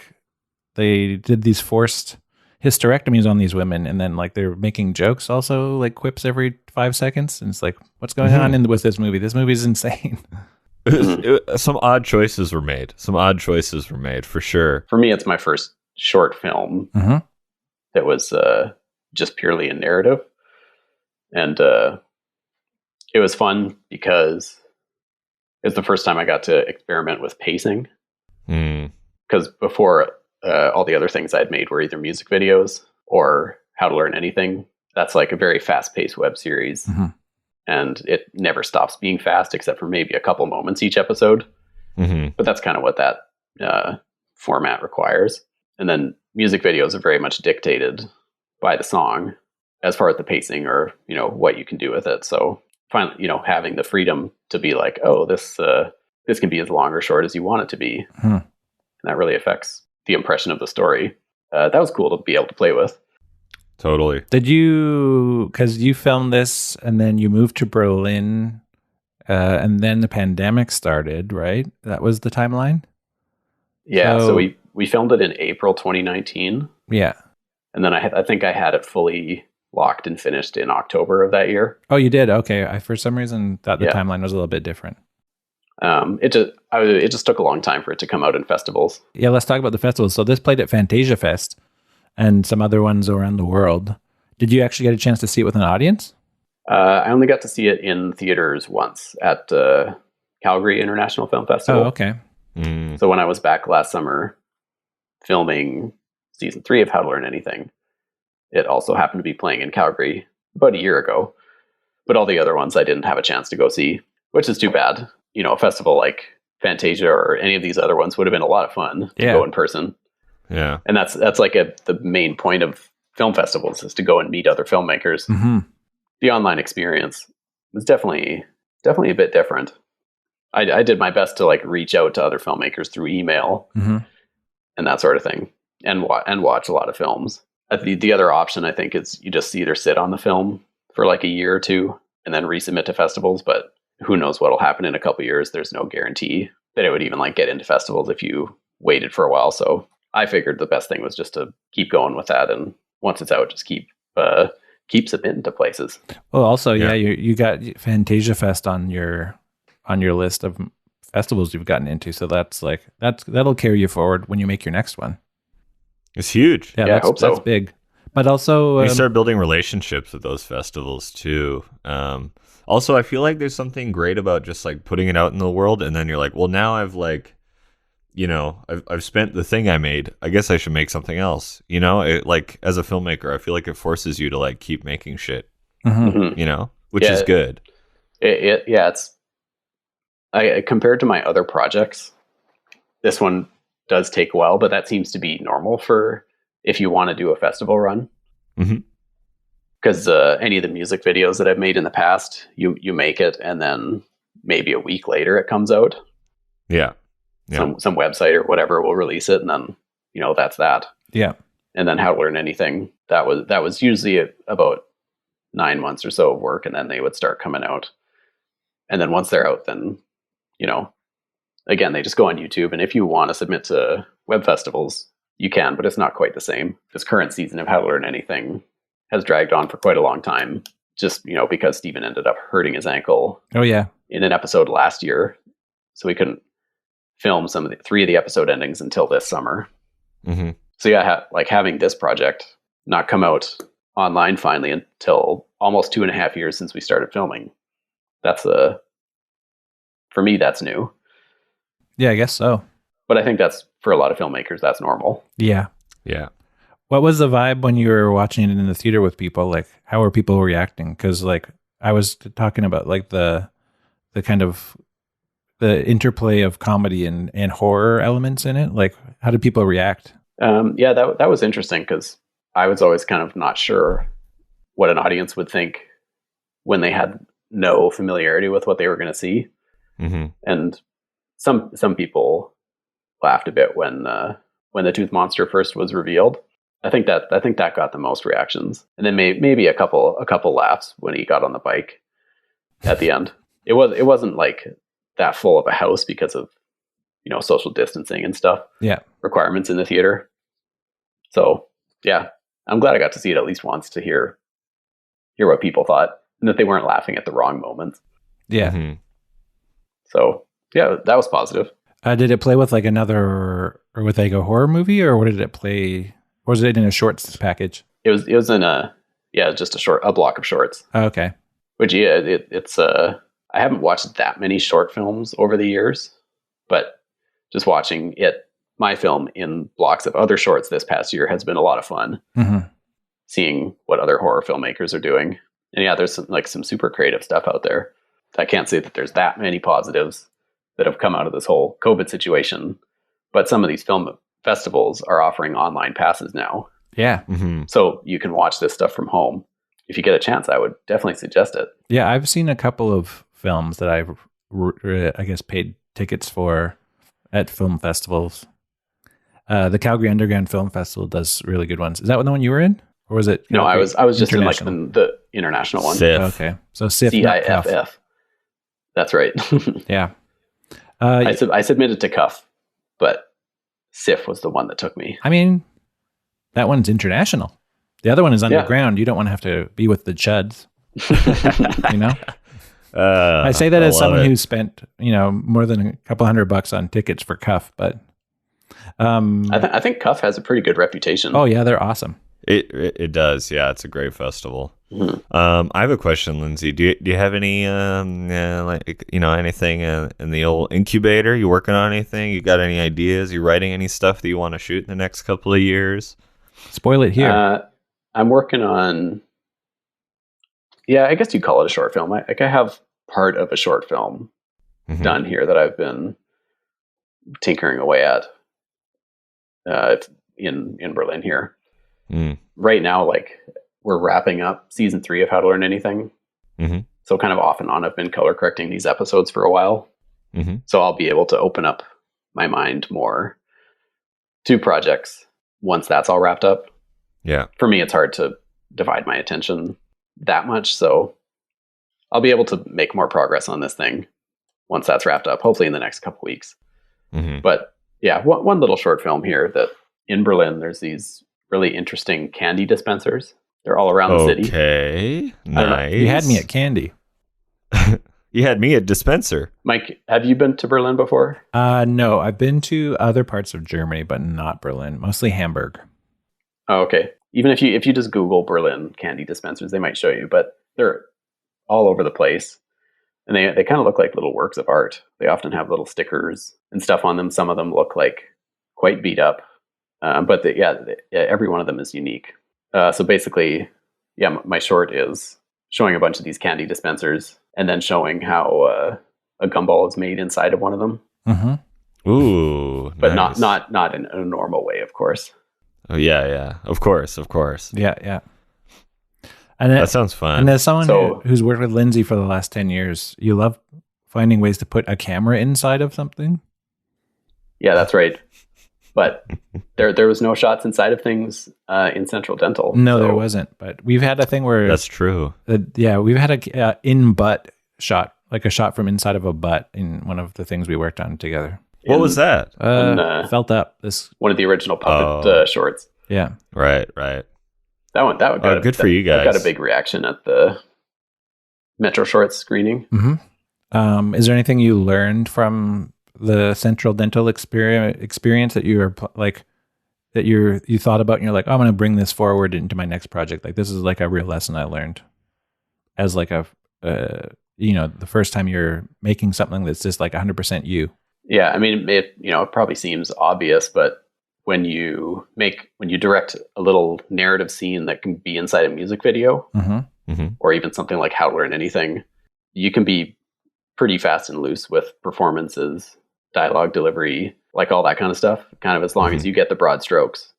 they did these forced hysterectomies on these women, and then like they're making jokes also, like quips every 5 seconds. And it's like, what's going on with this movie? This movie is insane. Some odd choices were made. For sure. For me, it's my first short film that was just purely a narrative. And it was fun because it was the first time I got to experiment with pacing. Because before, all the other things I'd made were either music videos or How to Learn Anything. That's like a very fast-paced web series. And it never stops being fast, except for maybe a couple moments each episode. But that's kind of what that format requires. And then music videos are very much dictated by the song as far as the pacing or, what you can do with it. So finally, having the freedom to be like, oh, this can be as long or short as you want it to be. And that really affects the impression of the story. That was cool to be able to play with. Totally. Did you, because you filmed this and then you moved to Berlin and then the pandemic started, right? That was the timeline? Yeah, so we filmed it in April 2019. Yeah. And then I think I had it fully locked and finished in October of that year. Oh, you did? Okay. I, for some reason, thought the timeline was a little bit different. It just took a long time for it to come out in festivals. Yeah, let's talk about the festivals. So this played at Fantasia Fest and some other ones around the world. Did you actually get a chance to see it with an audience? I only got to see it in theaters once at Calgary International Film Festival. Oh, okay. So when I was back last summer filming season 3 of How to Learn Anything, it also happened to be playing in Calgary about a year ago. But all the other ones I didn't have a chance to go see, which is too bad. You know, a festival like Fantasia or any of these other ones would have been a lot of fun to go in person. Yeah. And that's like the main point of film festivals, is to go and meet other filmmakers. Mm-hmm. The online experience was definitely a bit different. I did my best to like reach out to other filmmakers through email and that sort of thing, and watch a lot of films. The other option, I think, is you just either sit on the film for like a year or two and then resubmit to festivals. But who knows what'll happen in a couple of years? There's no guarantee that it would even like get into festivals if you waited for a while. So I figured the best thing was just to keep going with that, and once it's out, just keep submitting to places. Well, also, you got Fantasia Fest on your list of festivals you've gotten into, so that'll carry you forward when you make your next one. It's huge. Yeah, I hope so. That's big. But also, you start building relationships with those festivals too. Also, I feel like there's something great about just like putting it out in the world, and then you're like, well, now I've like, you know, I've spent the thing I made. I guess I should make something else. You know, like as a filmmaker, I feel like it forces you to like keep making shit. You know, which is good. It's compared to my other projects, this one does take a while, but that seems to be normal for if you want to do a festival run. Because any of the music videos that I've made in the past, you make it, and then maybe a week later it comes out. Yeah. Some website or whatever will release it, and then that's that. Yeah. And then How to Learn Anything, that was usually about 9 months or so of work, and then they would start coming out. And then once they're out, then again, they just go on YouTube, and if you want to submit to web festivals, you can, but it's not quite the same. This current season of How to Learn Anything has dragged on for quite a long time, just because Steven ended up hurting his ankle. Oh yeah, in an episode last year, so we couldn't film 3 of the episode endings until this summer. So yeah, having this project not come out online finally until almost 2.5 years since we started filming. For me, that's new. Yeah, I guess so. But I think that's, for a lot of filmmakers, that's normal. Yeah. Yeah. What was the vibe when you were watching it in the theater with people? Like, how were people reacting? Because like I was talking about like the kind of the interplay of comedy and horror elements in it. Like, how did people react? Yeah, that was interesting, because I was always kind of not sure what an audience would think when they had no familiarity with what they were going to see. And some people laughed a bit when the tooth monster first was revealed. I think that got the most reactions, and then maybe a couple laughs when he got on the bike at the end. It wasn't like that full of a house because of social distancing and stuff. Yeah, requirements in the theater. So yeah, I'm glad I got to see it at least once to hear what people thought, and that they weren't laughing at the wrong moments. Yeah. So yeah, that was positive. Did it play with like with like a horror movie, or what did it play? Or was it in a shorts package? It was in just a block of shorts. Oh, okay. Which it's I haven't watched that many short films over the years, but just watching my film in blocks of other shorts this past year has been a lot of fun. Seeing what other horror filmmakers are doing, and yeah, there's some super creative stuff out there. I can't say that there's that many positives that have come out of this whole COVID situation, but some of these film festivals are offering online passes now. Yeah. So you can watch this stuff from home. If you get a chance, I would definitely suggest it. Yeah, I've seen a couple of films that I've, I guess, paid tickets for at film festivals. The Calgary Underground Film Festival does really good ones. Is that the one you were in? or was it? No, I was just in like international? the international one. Sif. Okay, so SIF, not Cuff. CIFF. That's right. Yeah. I submitted to Cuff, but SIF was the one that took me. I mean, that one's international. The other one is underground. You don't want to have to be with the chuds. You know? I say that as someone who spent, more than a couple $100 on tickets for Cuff, but I think Cuff has a pretty good reputation. oh yeah, they're awesome. It does. Yeah, it's a great festival. Mhm. I have a question, Lindsay. Do you have any anything in the old incubator? You working on anything? You got any ideas? You writing any stuff that you want to shoot in the next couple of years? Spoil it here. I'm working on. Yeah, I guess you'd call it a short film. I have part of a short film Mhm. done here that I've been tinkering away at. It's in Berlin here. Mm. Right now, like we're wrapping up season 3 of How to Learn Anything. Mhm. So kind of off and on, I've been color correcting these episodes for a while. Mhm. So I'll be able to open up my mind more to projects once that's all wrapped up. Yeah. For me, it's hard to divide my attention that much. So I'll be able to make more progress on this thing once that's wrapped up, hopefully in the next couple weeks. Mhm. But yeah, one little short film here that in Berlin, there's these really interesting candy dispensers. They're all around the city. Okay. don't know. Nice. You had me at candy. You had me at dispenser. Mike, have you been to Berlin before? No, I've been to other parts of Germany, but not Berlin. Mostly Hamburg. Oh, okay. Even if you just Google Berlin candy dispensers, they might show you, but they're all over the place. And they kind of look like little works of art. They often have little stickers and stuff on them. Some of them look like quite beat up. But every one of them is unique. So basically, my short is showing a bunch of these candy dispensers and then showing how a gumball is made inside of one of them. Mm-hmm. Ooh. But nice. not in a normal way, of course. Oh yeah. Of course. Yeah. And That sounds fun. And as someone So- who's worked with Lindsay for the last 10 years, you love finding ways to put a camera inside of something? Yeah, that's right. But there was no shots inside of things in Central Dental. No, so- there wasn't. But we've had a thing where, That's true. we've had a in-butt shot, like a shot from inside of a butt in one of the things we worked on together. What was that? Felt up. This, One of the original puppet shorts. yeah. Right. That one got Good for you that guys. got a big reaction at the Metro Shorts screening. Mm-hmm. Is there anything you learned from the Central Dental experience that you were that you thought about and you're like, oh, I'm going to bring this forward into my next project? Like, this is like a real lesson I learned as like the first time you're making something that's just like 100% you. Yeah, I mean, it probably seems obvious, but when you direct a little narrative scene that can be inside a music video, Mm-hmm. or even something like How to Learn Anything, you can be pretty fast and loose with performances, dialogue delivery, like all that kind of stuff. Kind of as long as you get the broad strokes,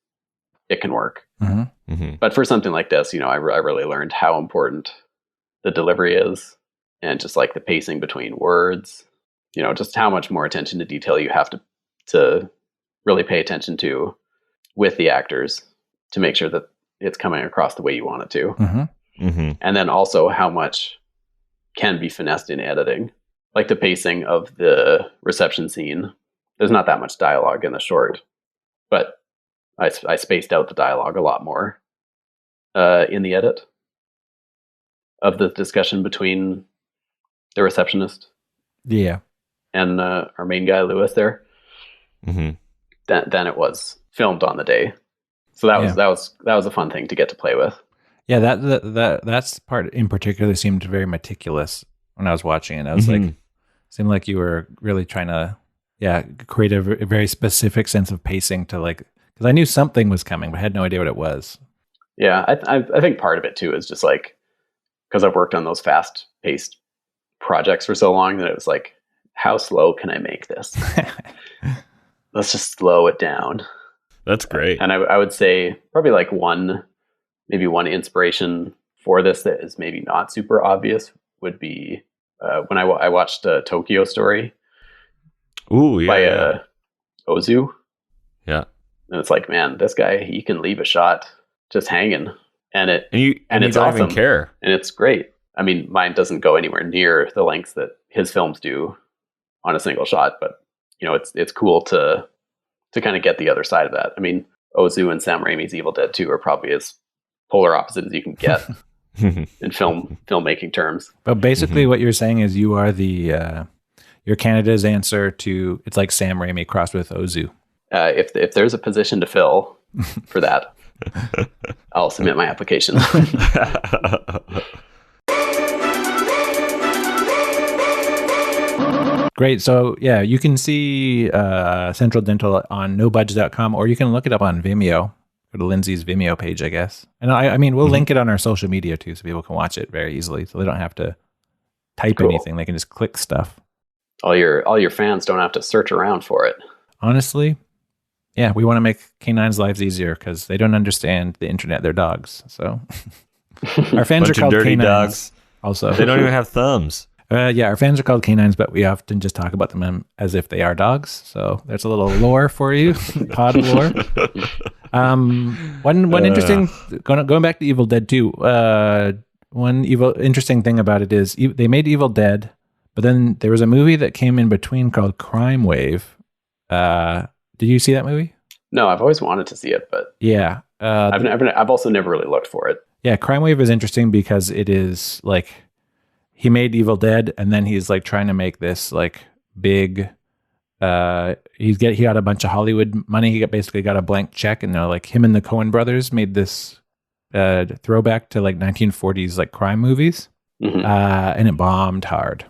it can work. Mm-hmm. But for something like this, I really learned how important the delivery is, and just like the pacing between words, just how much more attention to detail you have to really pay attention to with the actors to make sure that it's coming across the way you want it to. Mm-hmm. And then also how much can be finessed in editing. Like the pacing of the reception scene. There's not that much dialogue in the short, but I spaced out the dialogue a lot more in the edit of the discussion between the receptionist Yeah. and our main guy, Lewis, there. Mm-hmm. Than it was filmed on the day. So that was a fun thing to get to play with. Yeah, that's part in particular seemed very meticulous when I was watching it. I was like, seemed like you were really trying to, create a very specific sense of pacing to like, because I knew something was coming, but I had no idea what it was. Yeah, I think part of it too is just like, because I've worked on those fast-paced projects for so long that it was like, how slow can I make this? Let's just slow it down. That's great. And I would say probably like one inspiration for this that is maybe not super obvious would be when I watched Tokyo Story Ooh, yeah. by Ozu. Yeah. And it's like, man, this guy, he can leave a shot just hanging and you it's don't awesome. even care, and it's great. I mean, mine doesn't go anywhere near the lengths that his films do on a single shot, but it's cool to kind of get the other side of that. I mean, Ozu and Sam Raimi's Evil Dead 2 are probably as polar opposite as you can get in filmmaking terms. But basically, what you're saying is you are you're Canada's answer to, it's like Sam Raimi crossed with Ozu. If there's a position to fill for that, I'll submit my application. Great. So yeah, you can see Central Dental on nobudge.com, or you can look it up on Vimeo. Go to Lindsay's Vimeo page, I guess. And I mean, we'll link it on our social media too, so people can watch it very easily. So they don't have to type anything; they can just click stuff. All your fans don't have to search around for it. Honestly, yeah, we want to make canines' lives easier because they don't understand the internet. They're dogs, so our fans are called dirty canines. Dogs. Also, They don't even have thumbs. Yeah, our fans are called canines, but we often just talk about them as if they are dogs. So there's a little lore for you, pod lore. One interesting, going back to Evil Dead 2, one interesting thing about it is they made Evil Dead, but then there was a movie that came in between called Crime Wave. Did you see that movie? No, I've always wanted to see it, but yeah, I've also never really looked for it. Yeah, Crime Wave is interesting because it is like, he made Evil Dead, and then he's like trying to make this like big. He got a bunch of Hollywood money. He basically got a blank check, and like him and the Coen brothers made this throwback to like 1940s like crime movies, and it bombed hard.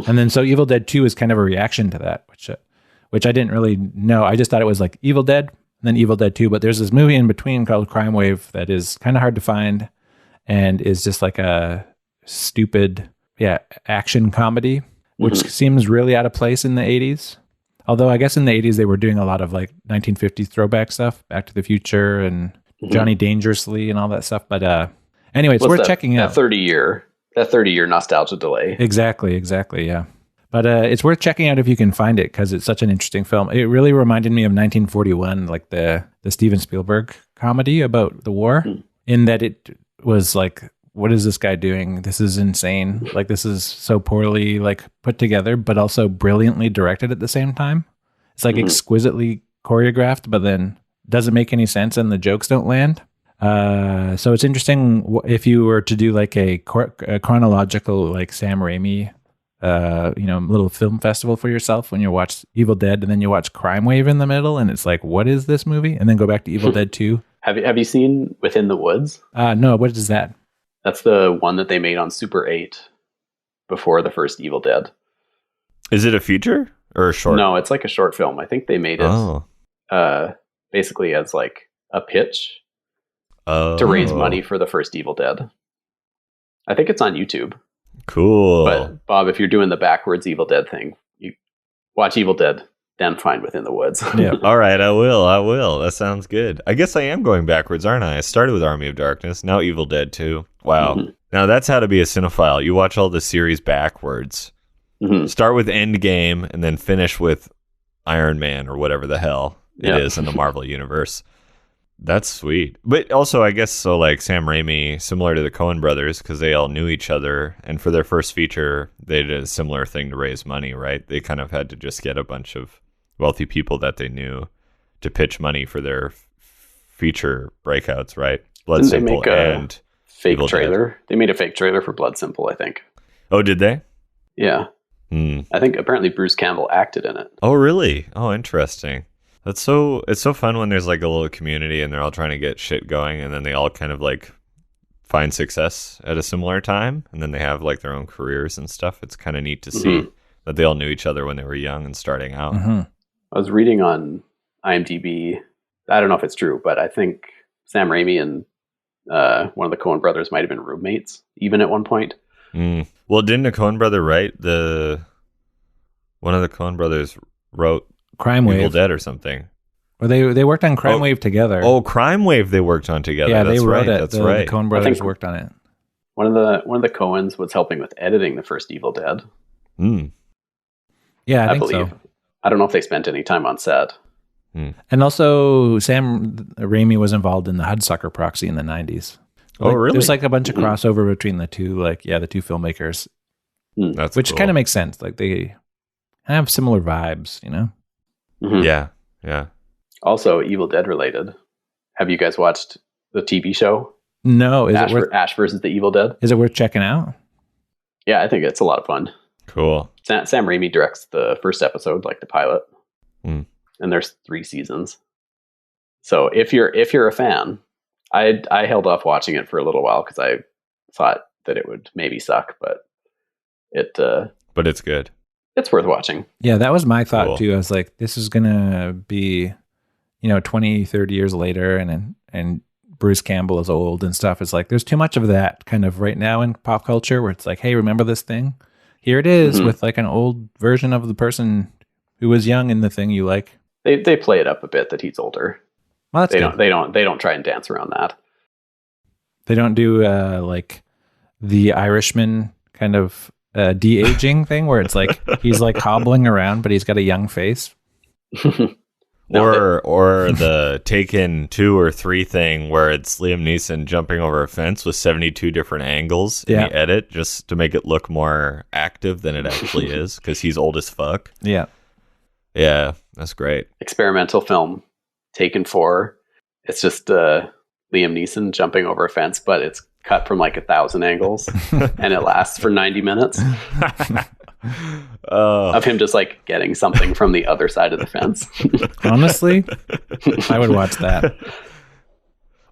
And then so Evil Dead 2 is kind of a reaction to that, which I didn't really know. I just thought it was like Evil Dead, and then Evil Dead 2. But there's this movie in between called Crime Wave that is kind of hard to find, and is just like a stupid action comedy, which seems really out of place in the 80s. Although I guess in the 80s they were doing a lot of like 1950s throwback stuff, Back to the Future and Johnny Dangerously and all that stuff. But anyway, it's worth checking out. That 30-year nostalgia delay. Exactly, yeah. But it's worth checking out if you can find it, because it's such an interesting film. It really reminded me of 1941, like the Steven Spielberg comedy about the war, in that it was like, what is this guy doing? This is insane. Like, this is so poorly like put together, but also brilliantly directed at the same time. It's like exquisitely choreographed, but then doesn't make any sense and the jokes don't land. So it's interesting if you were to do like a chronological, like Sam Raimi, little film festival for yourself when you watch Evil Dead and then you watch Crime Wave in the middle, and it's like, what is this movie? And then go back to Evil Dead 2. Have you seen Within the Woods? No, what is that? That's the one that they made on Super 8 before the first Evil Dead. Is it a feature or a short? No, it's like a short film. I think they made it basically as like a pitch to raise money for the first Evil Dead. I think it's on YouTube. Cool. But Bob, if you're doing the backwards Evil Dead thing, you watch Evil Dead, then find Within the Woods. Yeah. All right, I will. That sounds good. I guess I am going backwards, aren't I? I started with Army of Darkness, now Evil Dead 2. Wow. Now that's how to be a cinephile. You watch all the series backwards. Start with Endgame and then finish with Iron Man or whatever the hell it is in the Marvel universe. That's sweet. But also, I guess, so like Sam Raimi, similar to the Coen brothers, because they all knew each other. And for their first feature, they did a similar thing to raise money, right? They kind of had to just get a bunch of wealthy people that they knew to pitch money for their feature breakouts, right? Blood Didn't Simple they make and fake Evil trailer. Dead. They made a fake trailer for Blood Simple, I think. Oh, did they? Yeah. I think apparently Bruce Campbell acted in it. Oh, really? Oh, interesting. It's so fun when there's like a little community and they're all trying to get shit going, and then they all kind of like find success at a similar time, and then they have like their own careers and stuff. It's kind of neat to see that they all knew each other when they were young and starting out. I was reading on IMDb, I don't know if it's true, but I think Sam Raimi and one of the Coen brothers might have been roommates even at one point. Well, didn't a Coen brother write one of the Coen brothers wrote Crime Wave, Evil Dead or something? Or they worked on Crime Wave together. Oh, Crime Wave they worked on together. Yeah, that's they wrote right. it. That's the right. Coen brothers worked on it. One of the Coens was helping with editing the first Evil Dead. Yeah, I think believe. so. I don't know if they spent any time on set. And also, Sam Raimi was involved in the Hudsucker Proxy in the 90s. Oh, really? There's like a bunch of crossover between the two, the two filmmakers, That's which cool. kind of makes sense. Like they have similar vibes, you know? Mhm. Yeah. Also, Evil Dead related. Have you guys watched the TV show No, is it worth? Ash versus the Evil Dead? Is it worth checking out? Yeah, I think it's a lot of fun. Cool. Sam Raimi directs the first episode, like the pilot, Mm. and there's 3 seasons. So if you're a fan, I held off watching it for a little while because I thought that it would maybe suck, but But it's good. it's worth watching. Yeah, that was my thought Cool. too. I was like, this is gonna be, 20, 30 years later, and Bruce Campbell is old and stuff. It's like there's too much of that kind of right now in pop culture where it's like, hey, remember this thing? Here it is with like an old version of the person who was young in the thing you like. They play it up a bit that he's older. Well, that's good. They don't try and dance around that. They don't do like the Irishman kind of de-aging thing where it's like he's like hobbling around, but he's got a young face. Or the Taken 2 or 3 thing where it's Liam Neeson jumping over a fence with 72 different angles in the edit just to make it look more active than it actually is because he's old as fuck. Yeah. Yeah, that's great. Experimental film, Taken 4. It's just Liam Neeson jumping over a fence, but it's cut from like 1,000 angles, and it lasts for 90 minutes of him just like getting something from the other side of the fence. Honestly, I would watch that.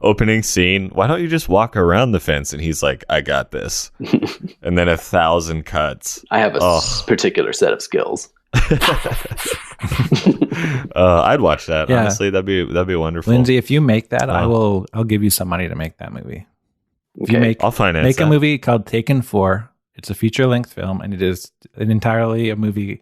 Opening scene, why don't you just walk around the fence? And he's like, I got this. And then 1,000 cuts. I have a particular set of skills. I'd watch that. Yeah. Honestly, that'd be wonderful. Lindsay, if you make that, I'll give you some money to make that movie. If you Okay. I'll finance make a that. movie called Taken 4. It's a feature-length film, and it is entirely a movie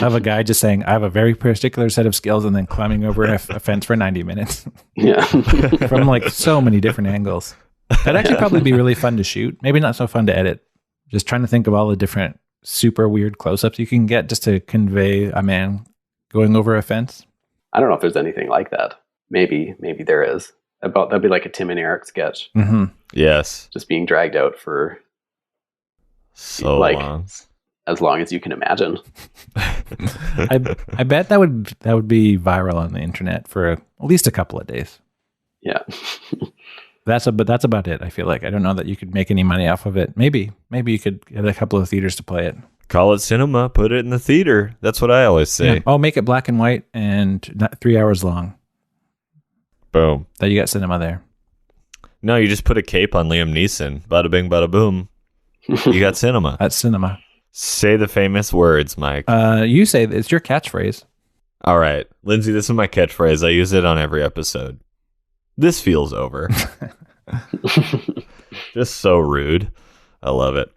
of a guy just saying, I have a very particular set of skills, and then climbing over a fence for 90 minutes Yeah. from like so many different angles. That'd actually probably be really fun to shoot. Maybe not so fun to edit. Just trying to think of all the different super weird close-ups you can get just to convey a man going over a fence. I don't know if there's anything like that. Maybe there is. That'd be like a Tim and Eric sketch, Mm-hmm. Yes. just being dragged out for So Like- long. as long as you can imagine. I bet that would be viral on the internet for at least a couple of days. Yeah. But that's about it. I feel like I don't know that you could make any money off of it. Maybe you could get a couple of theaters to play it. Call it cinema. Put it in the theater. That's what I always say. Yeah. Oh, make it black and white and not 3 hours long. Boom. That you got cinema there. No, you just put a cape on Liam Neeson. Bada bing, bada boom. You got cinema. That's cinema. Say the famous words, Mike. You say it's your catchphrase. All right. Lindsay, this is my catchphrase. I use it on every episode. This feels over. Just so rude. I love it.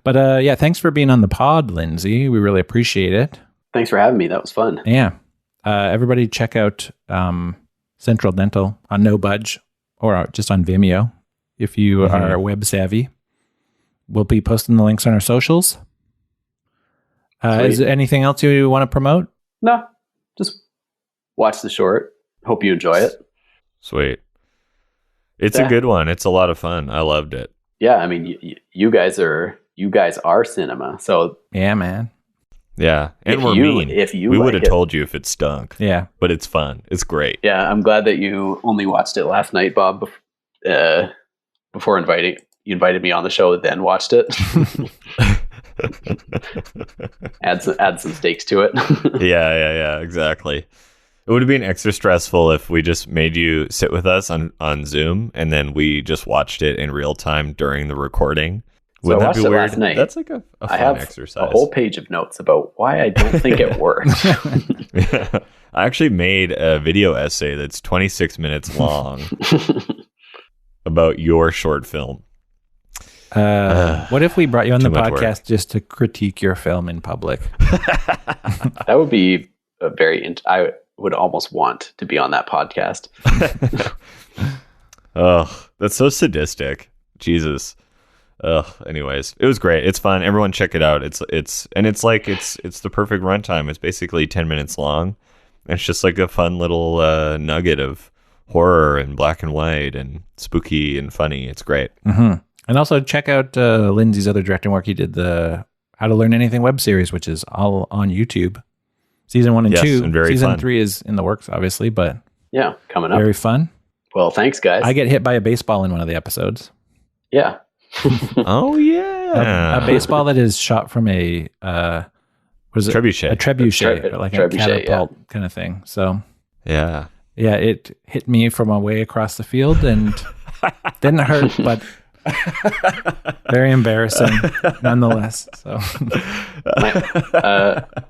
But yeah, thanks for being on the pod, Lindsay. We really appreciate it. Thanks for having me. That was fun. Yeah. Everybody check out Central Dental on No Budge or just on Vimeo if you are web savvy. We'll be posting the links on our socials. Is there anything else you want to promote? No, just watch the short. Hope you enjoy it. Sweet. It's a good one. It's a lot of fun. I loved it. Yeah, I mean, you guys are cinema. So Yeah, man. Yeah. And If we're you- mean. if you we like would have it. told you if it stunk. Yeah. But it's fun. It's great. yeah, I'm glad that you only watched it last night, Bob. Before you invited me on the show, then watched it. add some stakes to it. Yeah, exactly. It would have been extra stressful if we just made you sit with us on Zoom and then we just watched it in real time during the recording. So Wouldn't I that watched be it weird? last night. That's like a fun I have exercise. a whole page of notes about why I don't think it worked. I actually made a video essay that's 26 minutes long about your short film. What if we brought you on the Too much work. podcast just to critique your film in public? That would be I would almost want to be on that podcast. Oh, that's so sadistic. Jesus. Anyways, it was great. It's fun. Everyone check it out. It's the perfect runtime. It's basically 10 minutes long. It's just like a fun little nugget of horror and black and white and spooky and funny. It's great. Mm-hmm. And also check out Lindsay's other directing work. He did the How to Learn Anything web series, which is all on YouTube. Season 1 and 2. And very Season fun. 3 is in the works, obviously, but Yeah, coming up. very fun. Well, thanks, guys. I get hit by a baseball in one of the episodes. Yeah. Oh, yeah. A baseball that is shot from a what is it? Trebuchet. A trebuchet, like a trebuchet, catapult kind of thing. So Yeah. yeah, it hit me from a way across the field and didn't hurt, but very embarrassing nonetheless. So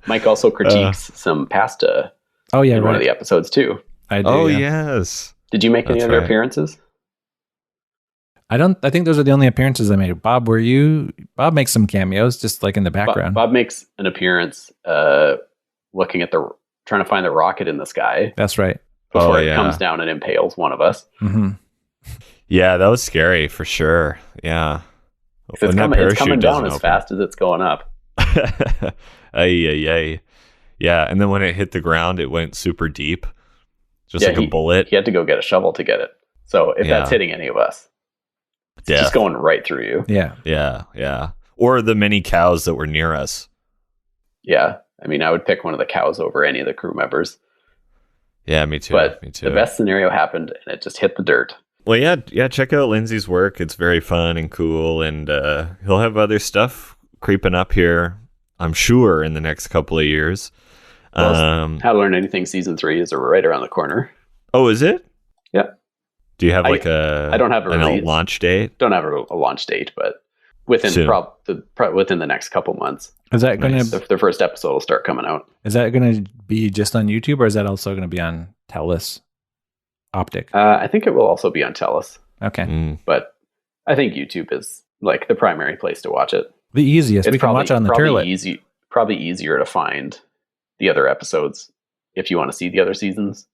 Mike also critiques some pasta oh yeah, in one of right. the episodes too. I do. Oh, yeah. yes. Did you make any That's other right. appearances? I think those are the only appearances I made. Bob makes some cameos just like in the background. Bob makes an appearance looking at trying to find the rocket in the sky That's right. before Oh, it yeah. comes down and impales one of us. Hmm. Yeah, that was scary for sure. Yeah. It's coming down as fast as it's going up. Ay. Yeah, and then when it hit the ground, it went super deep. Just like a bullet. He had to go get a shovel to get it. So if Yeah. that's hitting any of us, it's Death. just going right through you. Yeah. Yeah. Or the many cows that were near us. Yeah. I mean, I would pick one of the cows over any of the crew members. Yeah, me too. But me too. the best scenario happened and it just hit the dirt. Well, yeah. Check out Lindsay's work. It's very fun and cool, and he'll have other stuff creeping up here, I'm sure, in the next couple of years. Well, How to Learn Anything Season 3 is right around the corner. Oh, is it? Yeah. Do you have I don't have a launch date? Don't have a launch date, but within Soon. within the next couple months, Is that going Nice. to the first episode will start coming out. be just on YouTube, or is that also going to be on Telus Optic? I think it will also be on Telus, Okay. Mm. but I think YouTube is like the primary place to watch it. The easiest. We can watch it on the turlet. Probably easier to find the other episodes if you want to see the other seasons,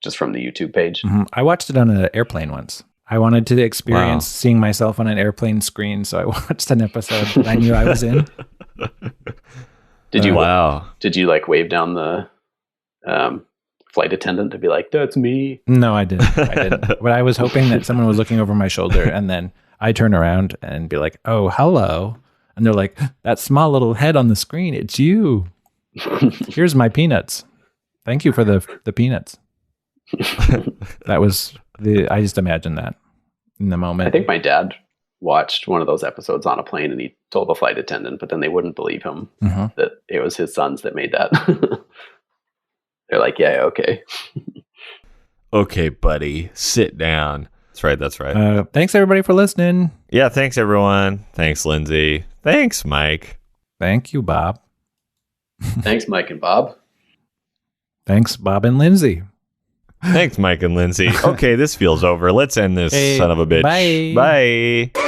just from the YouTube page. Mhm. I watched it on an airplane once. I wanted to experience seeing myself on an airplane screen, so I watched an episode that I knew I was in. Did you Wow. Did you like wave down the flight attendant to be like, "That's me"? No, I didn't. But I was hoping that someone was looking over my shoulder, and then I turn around and be like, "Oh, hello," and they're like, "That small little head on the screen, it's you. Here's my peanuts. Thank you for the peanuts." That was I just imagined that in the moment. I think my dad watched one of those episodes on a plane, and he told the flight attendant, but then they wouldn't believe him Mhm. that it was his sons that made that. They're like, "Yeah, okay." Okay, buddy, sit down. That's right. Thanks everybody for listening. Yeah, thanks everyone. Thanks, Lindsay. Thanks, Mike. Thank you, Bob. Thanks, Mike and Bob. Thanks, Bob and Lindsay. Thanks, Mike and Lindsay. Okay, this feels over. Let's end this Hey, son of a bitch. bye. Bye.